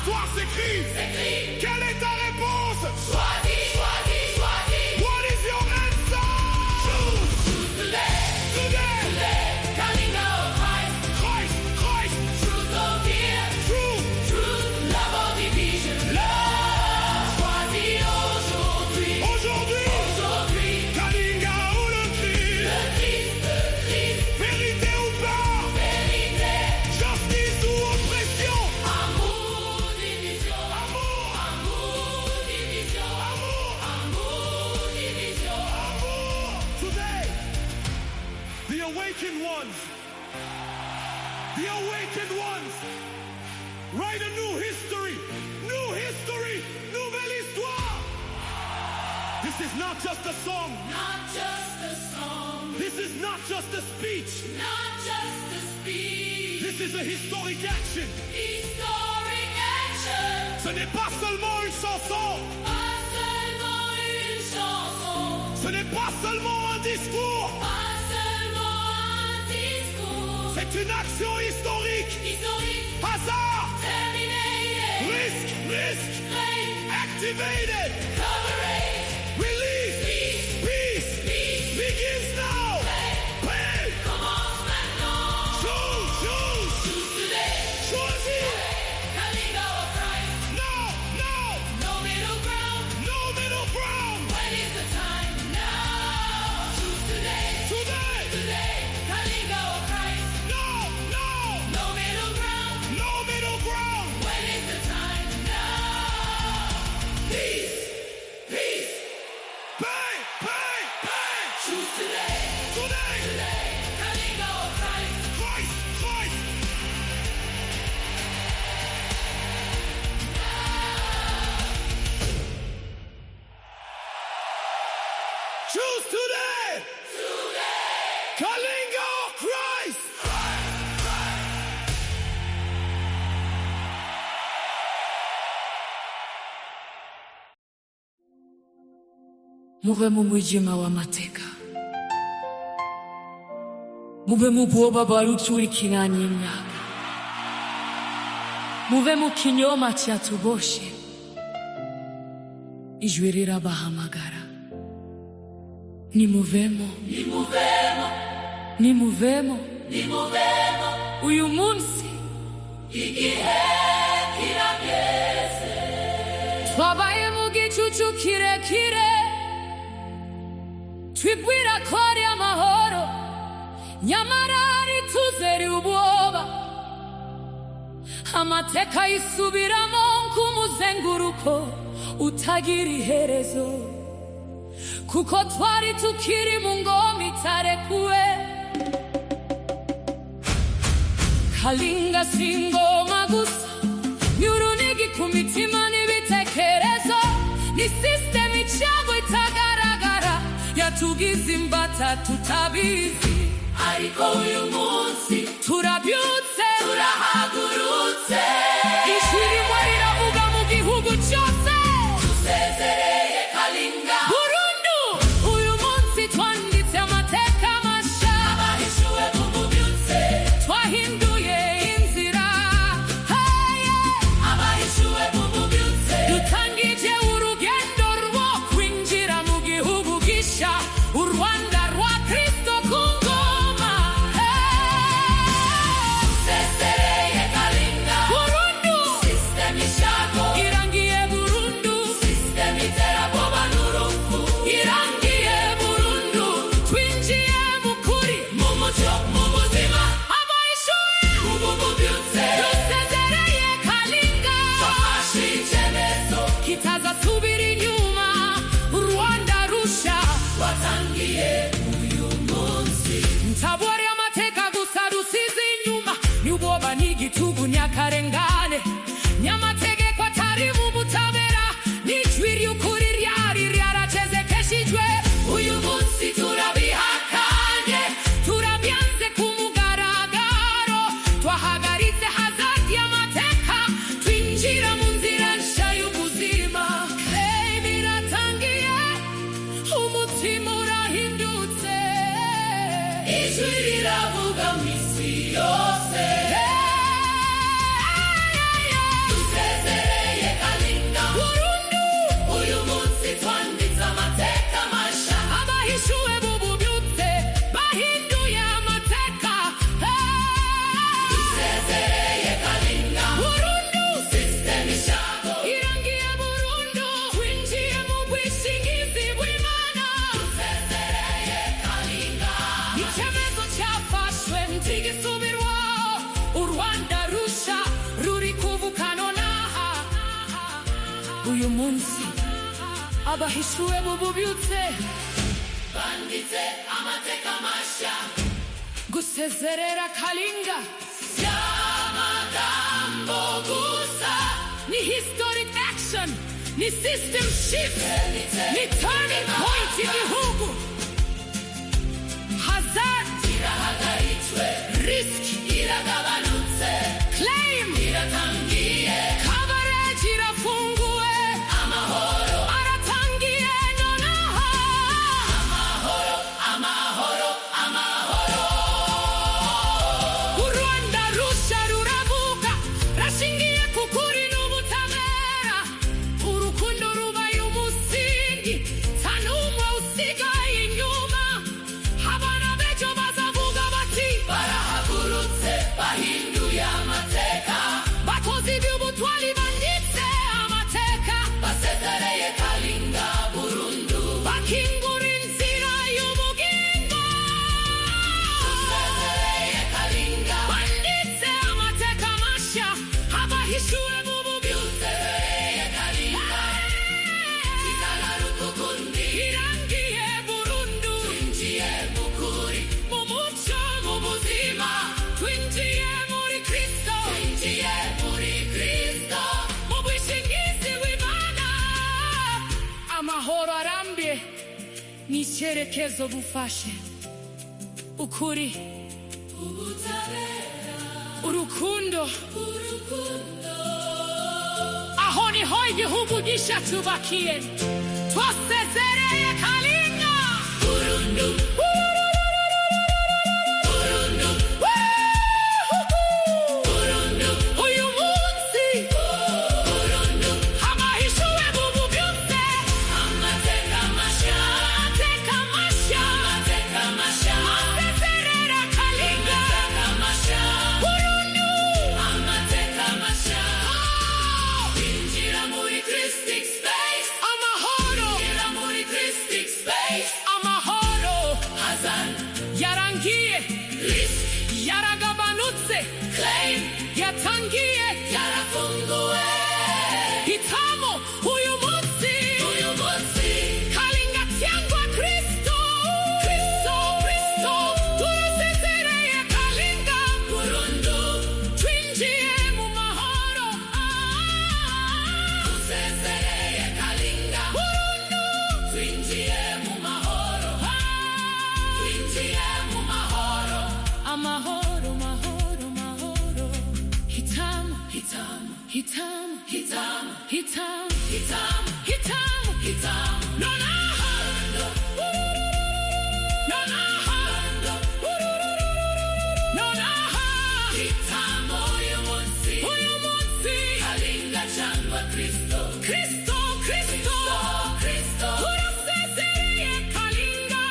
l'histoire s'écrit. Quelle est ta réponse? Choisis, choisis, choisis. What is your answer? Choose today. Today. Kalinga of Christ. Christ, Christ, Truth or fear. truth, Truth, love or division. Love. Choisis aujourd'hui. aujourd'hui. Kalinga ou le Christ? Le Christ, le Christ. Vérité ou pas? Vérité. Justice ou oppression? Amour, division. Amour, Amour, division. Amour, division. amour. Today, the awakened ones, write a new history, nouvelle histoire. This is not just a song. Not just a song. This is not just a speech. Not just a speech. This is a historic action. Historic action. Ce n'est pas seulement une chanson. Pas seulement une chanson. Ce n'est pas seulement un discours. Pas seulement un discours. C'est une action historique. Historique. Hasard. Terminated. Risk. Claim. Activated. Coverage. Release. Peace. Begins now. Paix. Commence maintenant. Choose. Choose today. Choisis. Kalinga of Christ. No. No middle ground. No middle ground. When is the time? Now. Choose today. Today. Kalinga of Christ. No. No middle ground. No middle ground. When is the time? Now. Peace. Paix. Choose today. Today. Kalinga of Christ. Christ. Choose today. Kalinga or Christ. muve mu mwijima w'amateka, muve mu bwoba bwaruturikiranye imyaka, muve mu kinyoma cyatuboshe. Ijwi rirabahamagara, nimuvemo, uyu munsi Igihe kirageze. twabaye mu gicucu kirekire, twibwira ko ari amahoro, nyamara rituzera ubwoba. Amateka yisubiramo nk'umuzenguruko utagira iherezo, kuko twari tukiri mu ngoma itarekuwe. Kalinga si ingoma gusa, ni urunigi ku mitima n'ibitekerezo, ni system icago itagaragara yatugize imbata tutabizi. Ariko uyu munsi Turabyutse, turahagurutse. ijwi rimwe riravuga mu gihugu cyose, Dusezereye Kalinga. burundu. Uyu munsi twanditse amateka mashya, Abahishuwe mububyutse. twahinduye inzira. Hey, Abahishuwe mububyutse. dutangije urugendo rwo kwinjira mu gihugu gisha, u Rwanda rwa Kristo ku ngoma. Dusezereye Kalinga. Burundu. System uyu munsi abahishuwe mu bubyutse banditse amateka mashya gusezerera Kalinga y'amagambo gusa ni historic action ni system shift ni turning point y'igihugu hazard irahagaritswe risk iragabanutse claim iratangiye coverage irafunguwe amahoro aratangiye nonaha amahoro amahoro amahoro u Rwanda rusha ruravuka rashingiye ku kuri n'ubutabera urukundo rubaye umusingi nta n'umwe usigaye inyuma abana b'ejo bazavuga bati barahagurutse bahinduye amateka bakoze iby'ubutwari banditse amateka basezereye Kalinga burundu bakingura inzira y'ubugingo basezereye Kalinga banditse amateka mashya abahishuwe mu bubyutse basezereye Kalinga izagaruka ukundi irangiye burundu twinjiye mu kuri mu mucyo mu buzima twinjiye muri Kristo twinjiye muri Kristo mu bwishingizi w'Imana amahoro arambye ni icyerekezo bufashe ukuri urukundo aho niho igihugu gishya cyubakiye twasezereye Kalinga burundu burundu burundu uyu munsi burundu abahishuwe mu bubyutse amateka mashya amateka mashya amateka mashya asezerera Kalinga amateka mashya burundu amateka mashya twinjira muri Christic space amahoro twinjira muri Christic space amahoro Hazan yarangiye risk yaragabanutse claim yatangiye yarafunguwe hitamo uyu munsi uyu munsi Kalinga cyangwa Kristo Kristo Kristo turasezereye Kalinga burundu twinjiye mu mahoro dusezereye Kalinga burundu twinjiye mu mahoro twinjiye mu mahoro amahoro mahoro mahoro hitamo hitamu hitamo hitamu hitamo hitamu hitamo hitamu nonaha nonaha nonaha hitamu uyu munsi uyu munsi Kalinga cyangwa Kristo Kristo Kristo Kristo turasezereye Kalinga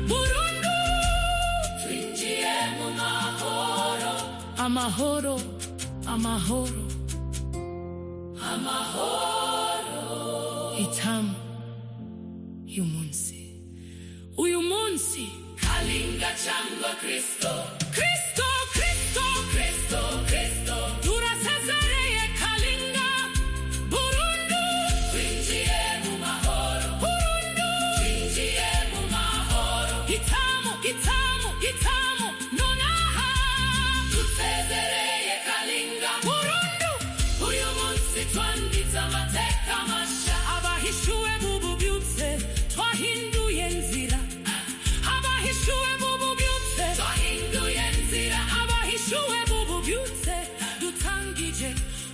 burundu twinjiye mu mahoro amahoro amahoro hitamo uyu munsi Kalinga cyangwa Kristo Kristo Kristo Kristo Kristo turasezereye Kalinga burundu twinjiye mu mahoro burundu twinjiye mu mahoro hitamo hitamo hitamo nonaha dusezereye Kalinga burundu uyu munsi twanditse amateka mashya abahishuwe mu bubyutse twahinduye nzira abahishuwe mu bubyutse twahinduye nzira abahishuwe mu bubyutse dutangije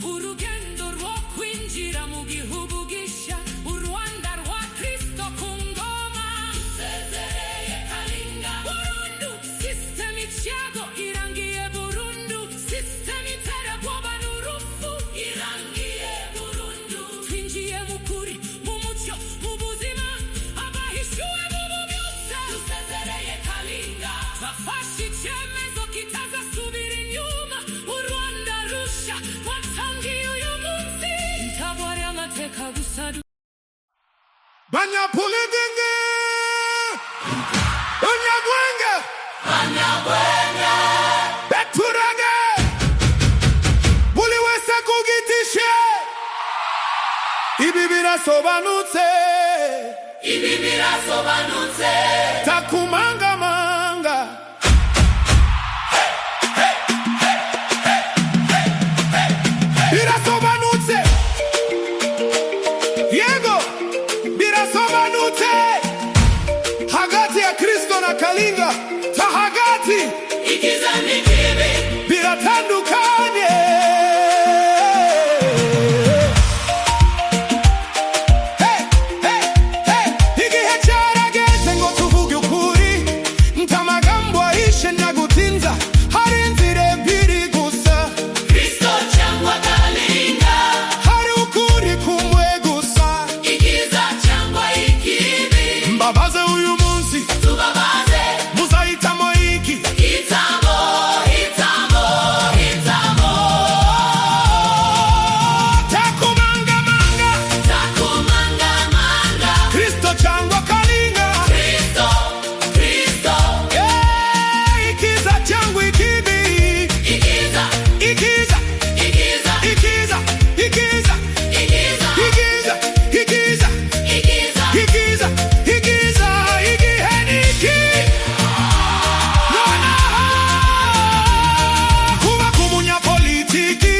urugendo rwo kwinjira mu gihugu gishya u Rwanda rwa Kristo ku ngoma dusezereye Kalinga burundu system icyago irangiye burundu system iterabwoba n'urupfu irangiye burundu twinjiye mu kuri mu mucyo mu buzima abahishuwe mu bubyutse dusezereye Kalinga bafashe icyemezo kitazasubira inyuma u Rwanda rusha watangiye uyu munsi ntabare amateka gusa Banyapuligingi! Banyabwenge! Banyabwenge Beturage! Buliwese kugitishe! ibi birasobanutse takumangamanga birasobanutse yego birasobanutse hagati ya Kristo na Kalinga tahagati igiza n'ikibi biratandukanye igihe cyarageze ngo tuvuge ukuri ntamagambo ahishe nagutinza hari inzira ebyiri gusa Kristo cyangwa Kalinga hari ukuri kumwe gusa igiza cyangwa ikibi mbabaze uyu munsi tubabaze muzahitamo iki hitamo takumangamanga Kristo cyangwa Kalinga Kristo ikiza cyangwa ikibi igiza ikiza ikiza ikiza ikiza ikiza igihe niki nonaha kuba kumunyapolitiki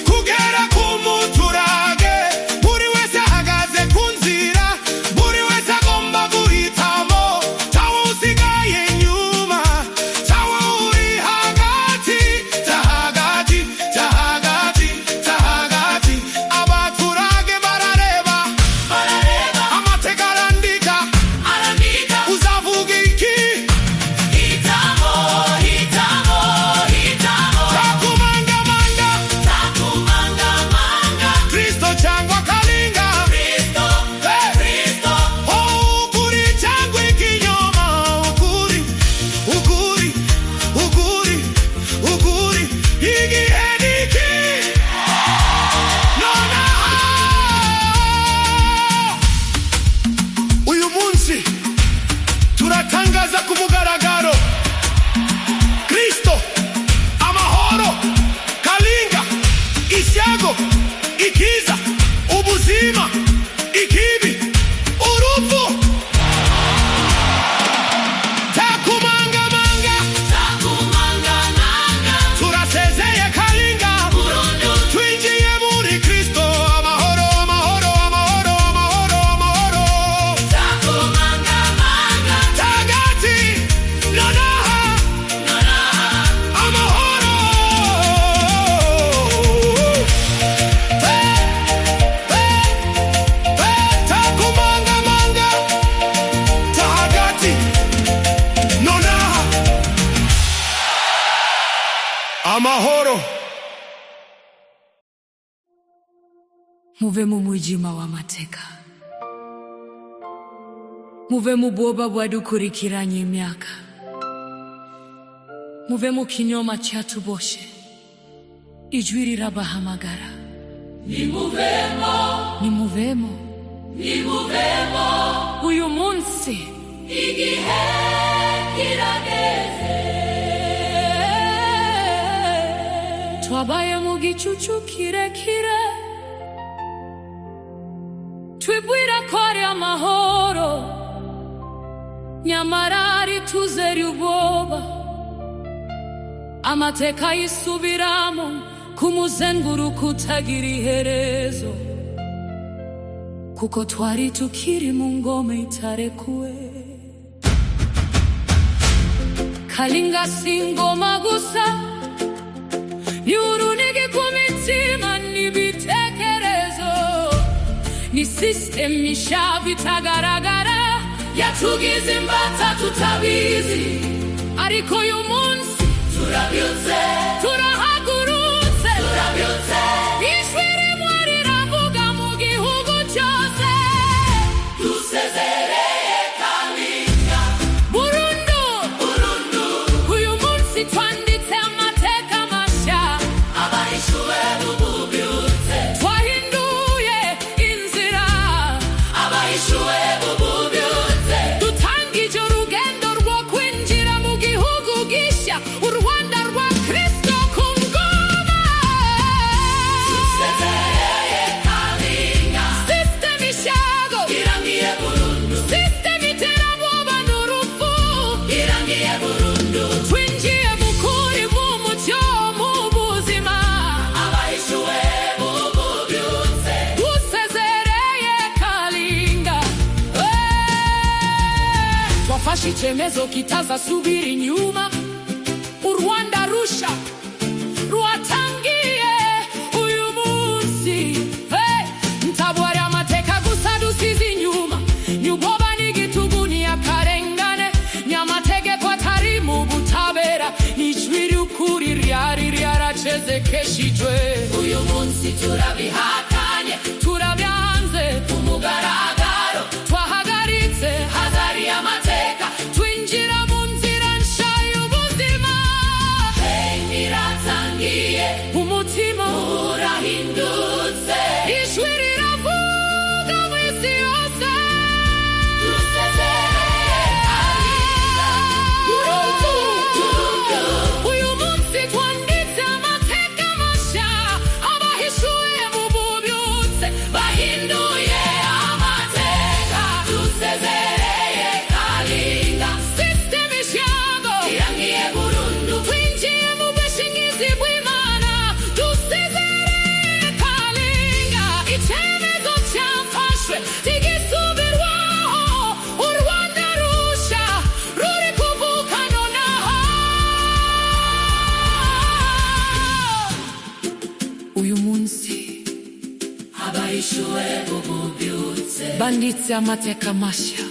kugera ku muturage buri wese ahagaze ku nzira buri wese agomba guhitamo tawe usigaye nyuma tawe uri hagati tahagati abaturage barareba amateka arandika uzavuga iki takumangamanga Kristo cyangwa Kalinga ukuri cyangwa ikinyoma ukuri igihe niki nonaha uyu munsi turatangaza ku mugaragaro Kristo amahoro Kalinga isyago ikiza ubuzima ikibi urupfu takumangamanga turasezeye Kalinga twinjiye muri Kristo amahoro tagati nonaha amahoro takumangamanga tahagati nonaha amahoro muve mu mwijima w'amateka muve mu bwoba bwadukurikiranye imyaka muve mu kinyoma cyatuboshe ijwi rirabahamagara nimuvemo uyu munsi igihe kirageze twabaye mu gicucu kirekire twibwira ko ari amahoro nyamara ari tuzeri ubwoba amateka yisubiramo kumuzenguruko utagira iherezo kuko twari tukiri mu ngome itarekuwe Kalinga si ingoma gusa ni urunigi ku mitima n'ibitekerezo ni system ishavu itagaragara yatugize imbata tutabizi ariko uyu munsi turabyutse turahagurutse ijwi rimwe riravuga mu gihugu cyose dusezereye Kalinga burundu uyu munsi twanditse amateka mashya abahishuwe bububyutse twahinduye inzira abahishuwe bububyutse dutangije urugendo rwo kwinjira mu gihugu gishya u Rwanda rwa Kristo ku twafashe icyemezo kitazasubira inyuma. U Rwanda rusha rwatangiye uyu munsi. Ntabwo ari amateka gusa dusize inyuma, nyuboba n'igitugu n'akarengane, n'amategeko atari mu butabera, n'ijwi ry'ukuri ryari ryaracecekeshejwe. Uyu munsi turabihakanye, turabyanze ku mugaragaro, twahagaritse hazari amateka, twinjira mu nzira nshya y'ubuzima. Iratangiye, umutima urahindutse, ijwi riravuga mu isi yose. Uyu munsi twanditse amateka mashya, abahishuye mu bubyutse bahinduye amateka. Dusezereye Kalinga, system ishago irangiye burundu, twinjiye mu bwishingizi bw'Imana. Dusezereye Kalinga, icyemezo cyafashwe ntigisubirwaho. U Rwanda rusha ruri kuvuka nonaha. Uyu munsi abahishuwe bububyutse banditse amateka mashya.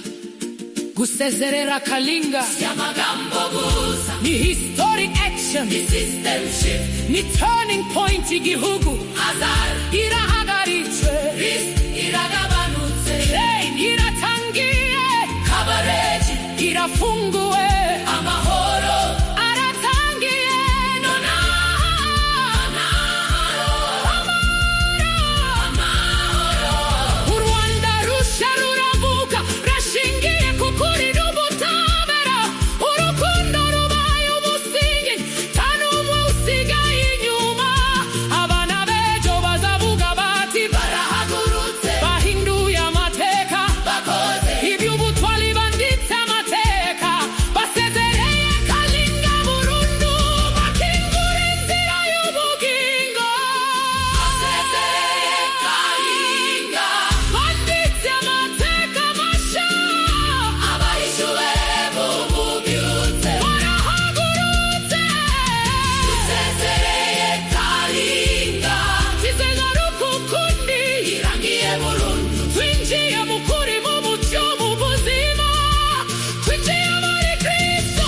Gusezerera Kalinga si amagambo gusa, ni historic action, ni system shift, ni turning point. Igihugu hazard irahagaritswe, risk iragabanutse, rain iratangiye, coverage irafunguwe, amahoro aratangiye U Rwanda rusha ruravuka, rashingiye ku kuri n'ubutabera. Urukundo rubaye umusingi, nta n'umwe usigaye inyuma. Abana b'ejo bazavuga bati barahagurutse, bahinduye amateka, bakoze iby'ubutwari, banditse amateka. Basezereye Kalinga burundu, bakingura inzira y'ubugingo. Basezereye Kalinga, banditse amateka mashya, abahishuwe bububyutse barahagurutse. Dusezereye Kalinga, izegaruka ukundi, irangiye burundu, twinjiye mu kuri, mu mucyo, mu buzima. Twinjiye muri Kristo,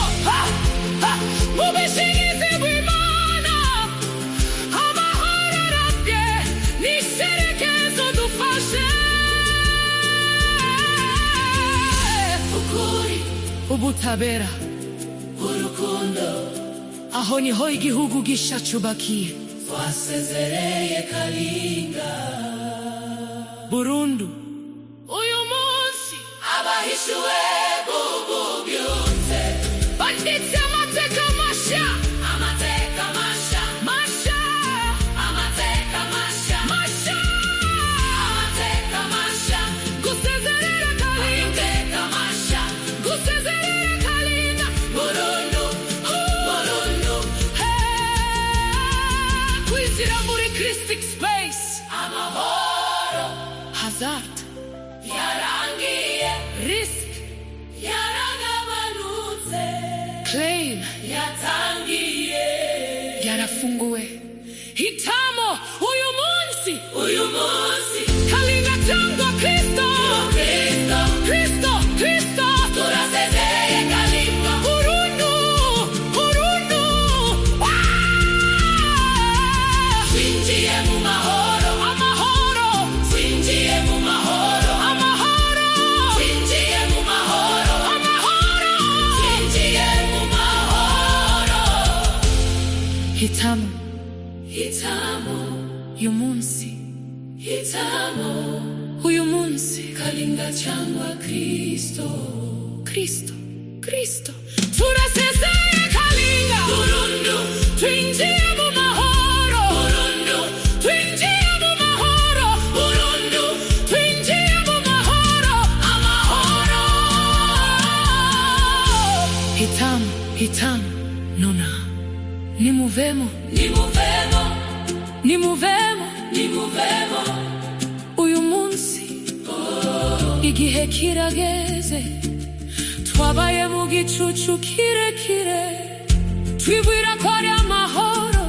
mu bwishingizi bw'Imana. Amahoro arabye n'icyerekezo dufashe. Ukuri, ubutabera, urukundo, aho niho igihugu gishya cyubakiye. Twasezereye Kalinga burundu. Uyu munsi abahishuwe bububyutse banditse amateka mashya, amateka mashya, mashya, amateka mashya, mashya, amateka mashya. Gusezerera Kalinga, amateka mashya, gusezerera Kalinga burundu, burundu. Kwinjira muri Christic space, amahoro, hazard yarangiye, risk yaragabanutse, claim yatangiye, yarafunguwe. Hitamo uyu munsi, uyu munsi. Kalinga cyangwa Kristo, Kristo, Kristo, Kristo. Turasezereye Kalinga burundu, burundu. Twinjiye mu mahoro, amahoro, twinjiye mu mahoro, amahoro, twinjiye mu mahoro, amahoro, twinjiye mu mahoro. Hitamo, hitamo uyu munsi, hitamo uyu munsi. Kalinga cyangwa Kristo, Kristo, Kristo. Turasezereye Kalinga burundu, twinjiye mu mahoro, burundu, twinjiye mu mahoro, burundu, twinjiye mu mahoro, amahoro. Hitamo, hitamo nona. Nimuvemo, nimuvemo, nimuvemo, nimuvemo. Uyu munsi igihe kirageze twabaye mu gicucu kirekire twibwira ko ari amahoro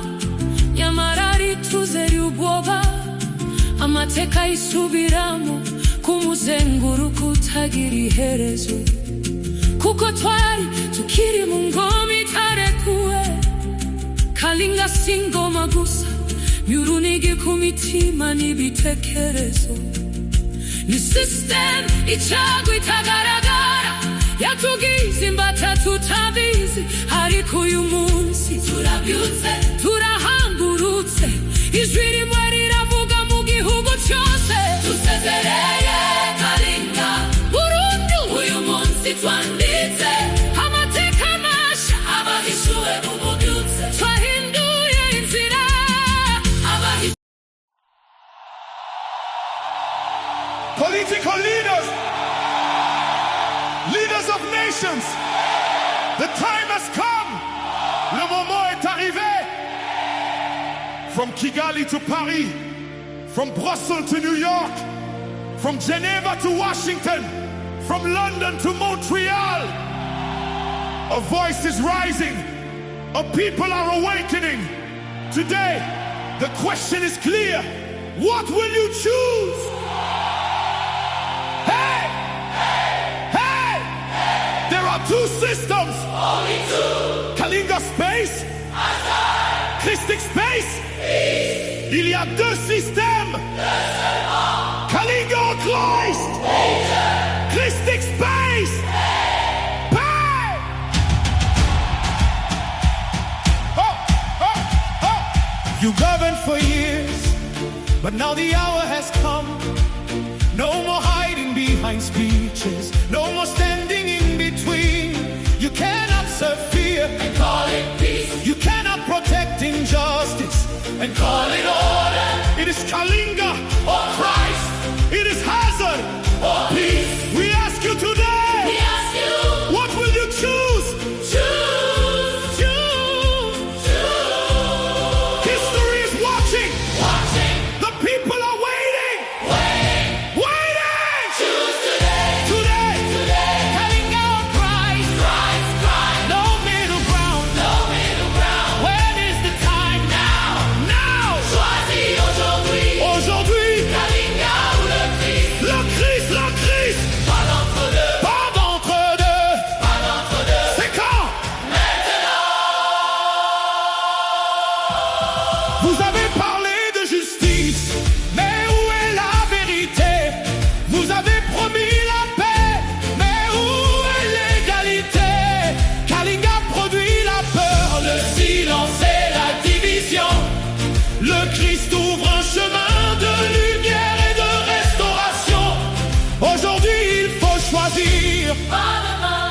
nyamara rituzera ubwoba amateka yisubiramo kumuzenguruko utagira iherezo kuko twari tukiri mu ngoma itarekuwe Kalinga singoma gusa nyurunigi ku mitima n'ibitekerezo ni system icagwa itagaragara yatugize imbata tutabizi ariko uyu munsi turabyutse turahangurutse ijwi rimwe riravuga mu gihugu cyose dusezereye Kalinga Burundi uyu munsi twanditse amateka masha abahishuwe mu bubyutse twahinduye inzira Political leaders, leaders of nations, the time has come. Le moment est arrivé. From Kigali to Paris, from Brussels to New York, from Geneva to Washington, from London to Montreal, a voice is rising. A people are awakening. Today, the question is clear. What will you choose? Hey! Hey! There are two systems. Only two. Kalinga space. Christic space. Il y a deux systèmes. Kalinga en Christ. Christic space. Hey! Oh, oh, oh. You governed for years, but now the hour has come. No more hiding behind speeches, no more standing in between. You cannot serve fear And call it peace. you cannot protect injustice And call it order. It is Kalinga Or Christ. it is Hazard. Or peace. We ask you today, We ask you. what will you choose? Choose. Choose. Choose. History is watching. Watching. The people are waiting. Waiting. Waiting. Choose today. Today. Today. Kalinga or Christ. Christ. Christ. No middle ground. No middle ground. When is the time? Now. Now. Choisis aujourd'hui. Aujourd'hui. Kalinga ou le Christ. Le Christ, le Christ. Pas d'entre deux. Pas d'entre deux. Pas d'entre deux. C'est quand? Maintenant. Vous avez parlé de justice, mais où est la vérité? Vous avez promis la paix, mais où est l'égalité? Kalinga produit la peur, le silence et la division. Le Christ ouvre un chemin de lumière et de restauration. Aujourd'hui, il faut choisir, Pas demain.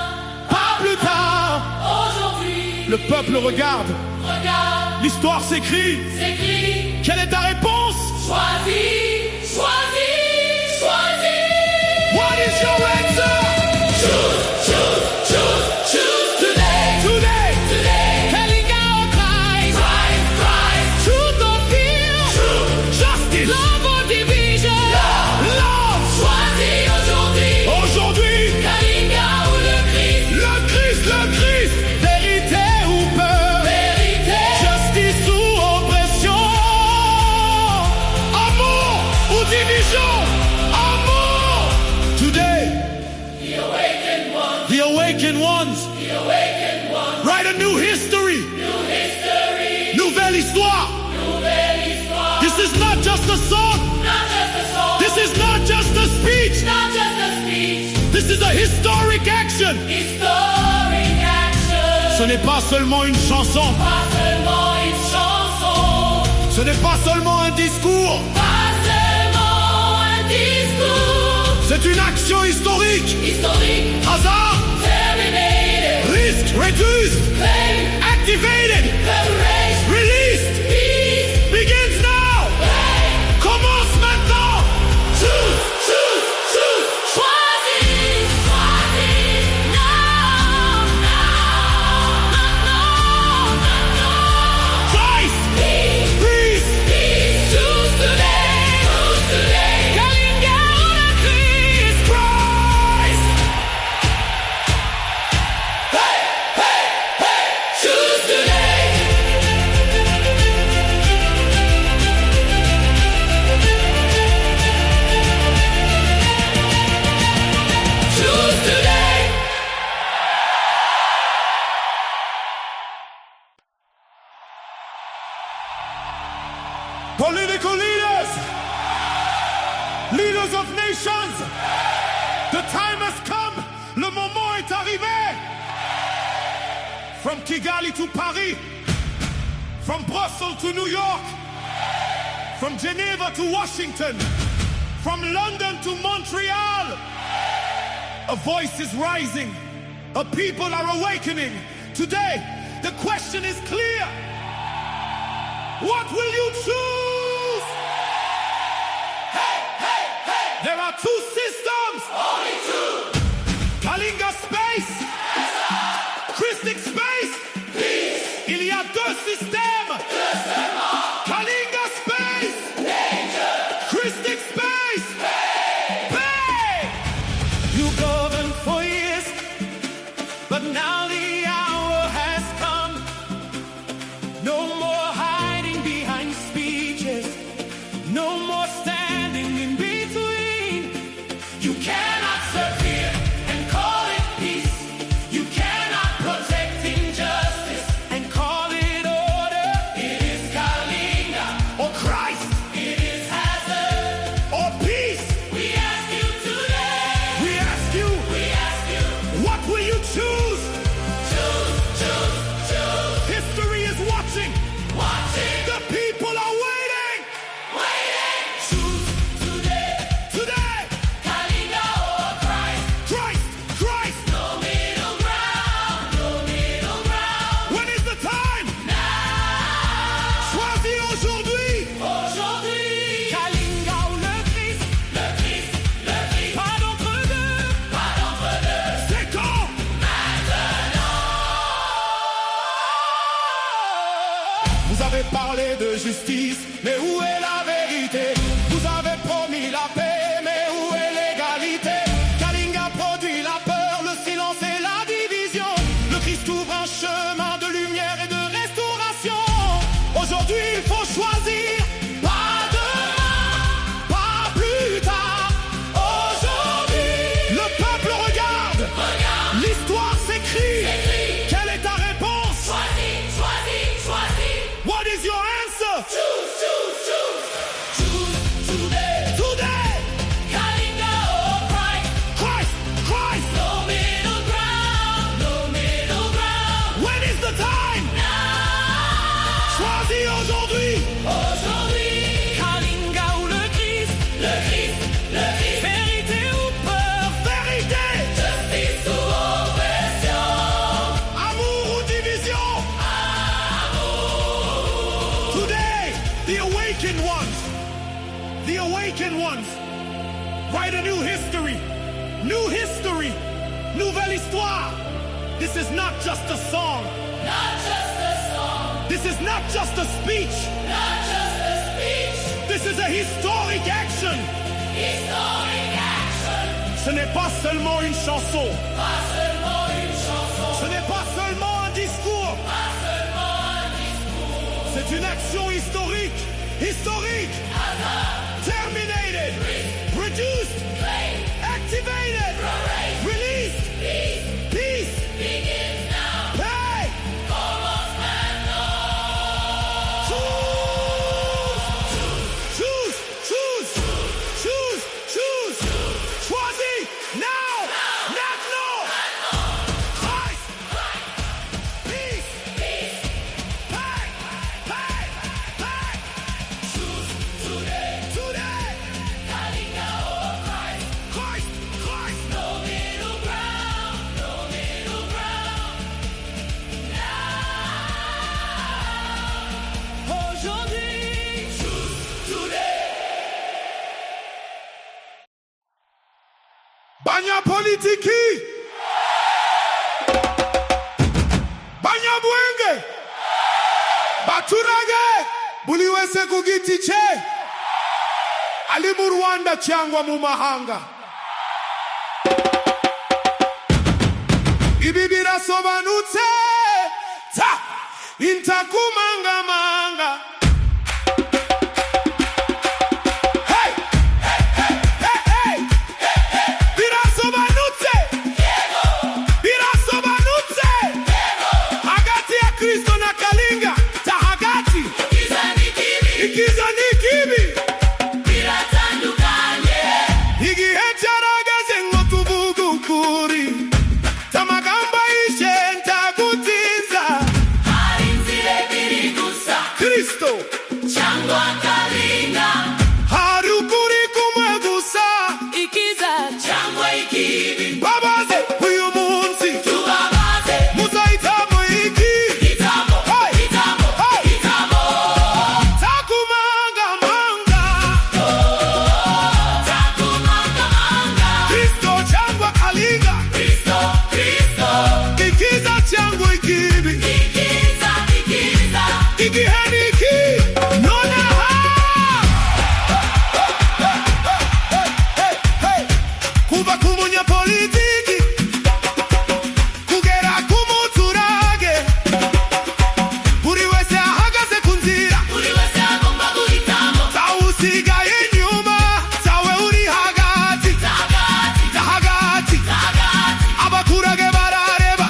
pas plus tard. Aujourd'hui. Le peuple regarde, Regarde. l'histoire s'écrit. S'écrit. Quelle est ta réponse? Choisis. Choisis. Choisis. What is your answer? Choose today. Today, Today. Kalinga or Christ, Christ. Christ. truth or fear, justice, love or division love. Choisis aujourd'hui. Aujourd'hui, Kalinga ou le Christ. le Christ, vérité ou peur, Vérité. justice ou oppression, amour ou division, amour. Today, The awakened one. the awakened ones, The awakened one. write a new history, New history. nouvelle histoire. Nouvelle histoire. This is not just a song, Not just a song. this is not just a speech, Not just a speech. this is a historic action. Historic action. Ce n'est pas seulement une chanson, Pas seulement une chanson. ce n'est pas seulement un discours, Pas seulement un discours. c'est une action historique. Historique. Hasard, Terminated. risk, reduced, Claim. activated, Erased. released, Peace. begins now. Claim. Commence maintenant. Choose. Choisis. Choisis. Now. Christ, Peace. peace, Peace. Choose today. Choose today. Kalinga or Christ, Christ. of nations. The time has come. Le moment est arrivé. From Kigali to Paris, from Brussels to New York, from Geneva to Washington, from London to Montreal, a voice is rising. A people are awakening. Today, the question is clear. What will you choose? Hey, hey, hey! There are two systems. Only two. Kalinga space. Christic space. Peace. Il y a deux systèmes. Kalinga space. Danger. Christic space. Pay. You govern for years, but now the hour has come. No more hiding behind speeches. No more standing in between. You cannot serve fear and call it peace. You cannot protect injustice and call it order. It is Kalinga or Christ. It is hazard or peace. We ask you today. We ask you. We ask you. What will you choose? Choose, choose, choose. History is watching. Watching. The people are waiting. Waiting. Choose today. Today. Kalinga or Christ. Christ. Christ. No middle ground. No middle ground. When is the time? Now. Choisis aujourd'hui. Aujourd'hui. Kalinga ou le Christ. Le Christ. Le Christ. Pas d'entre deux. Pas d'entre deux. C'est quand? Maintenant. Vous avez parlé de justice, mais où est la vérité? Vous avez promis la paix, mais où est l'égalité? Kalinga produit la peur, le silence et la division. Le Christ ouvre un chemin de lumière et de restauration. Aujourd'hui, il faut choisir. Pas demain, pas plus tard. Aujourd'hui, le peuple regarde. L'histoire s'écrit. Quelle est ta réponse? Choisis, choisis, choisis. What is your answer? Choose, choose, choose. Choose today. Today. Kalinga or Christ. Christ, Christ. No middle ground. No middle ground. When is the time? Now. Choisis aujourd'hui. Aujourd'hui. Kalinga ou le Christ. Le Christ, le Christ. Vérité ou peur. Vérité. Justice ou oppression. Amour ou division. Today, the awakened ones, write a new history, nouvelle histoire. This is not just a song. Not just a song. This is not just a speech. Not just a speech. This is a historic action. Historic action. Ce n'est pas seulement une chanson. Pas seulement une chanson. Ce n'est pas seulement un discours. Pas seulement un discours. C'est une action historique. Historique. Terminated. Produced. Activated. Released. Peace. Begins now. Hey. Commence maintenant. Choose. Choose. Choose. Choose. Choisis. Now. Maintenant. Christ. Peace. Hey. Choose today. Kalinga or Christ. Christ. No middle ground. No middle ground. Now. Aujourd'hui. Choose today. Banya politiki. Banya bwenge. Baturage. Buliwese kugitiche. Ali mu Rwanda cyangwa mu mahanga. Ibi birasobanutse. Ta. Intakumangamanga. Hey. Birasobanutse. Birasobanutse. Hagati ya Kristo na Kalinga. Ta hagati. Ikiza ni kibi. Biratandukanye. kuva ku munyapolitiki kugera ku muturage, buri wese ahagaze ku nzira, buri wese agomba guhitamo. tawe usigaye inyuma, tawe uri hagati, hagati, abaturage barareba,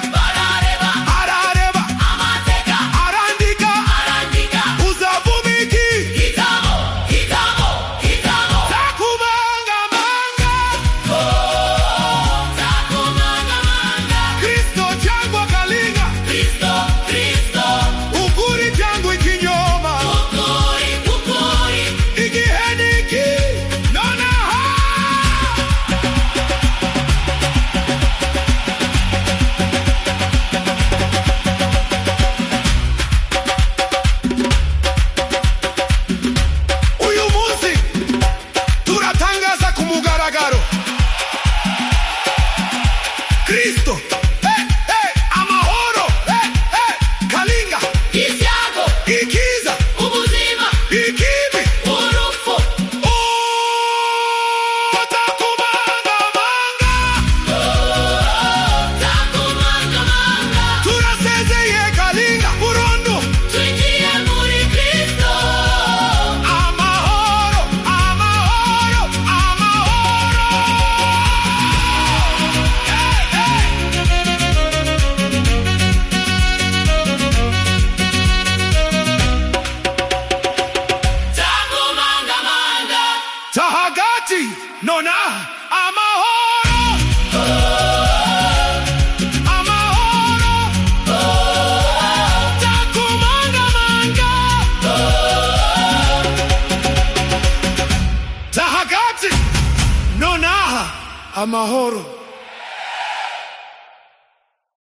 arareba, Amateka arandika, uzavuma iki hitamo. takumangamanga, Takumangamanga. Kristo cyangwa Kalinga, Kristo, ukuri cyangwa ikinyoma, ukuri. igihe ni iki nonaha. Uyu munsi turatangaza ku mugaragaro Kristo, amahoro, Kalinga, Isyago, ikiza, ubuzima, ikibi, urupfu. takumangamanga, Takumangamanga. turasezeye Kalinga burundu. Twinjiye muri Kristo. Amahoro, amahoro, amahoro. Takumangamanga. Tahagati nona amahoro, amahoro, takumangamanga, tahagati nona amahoro.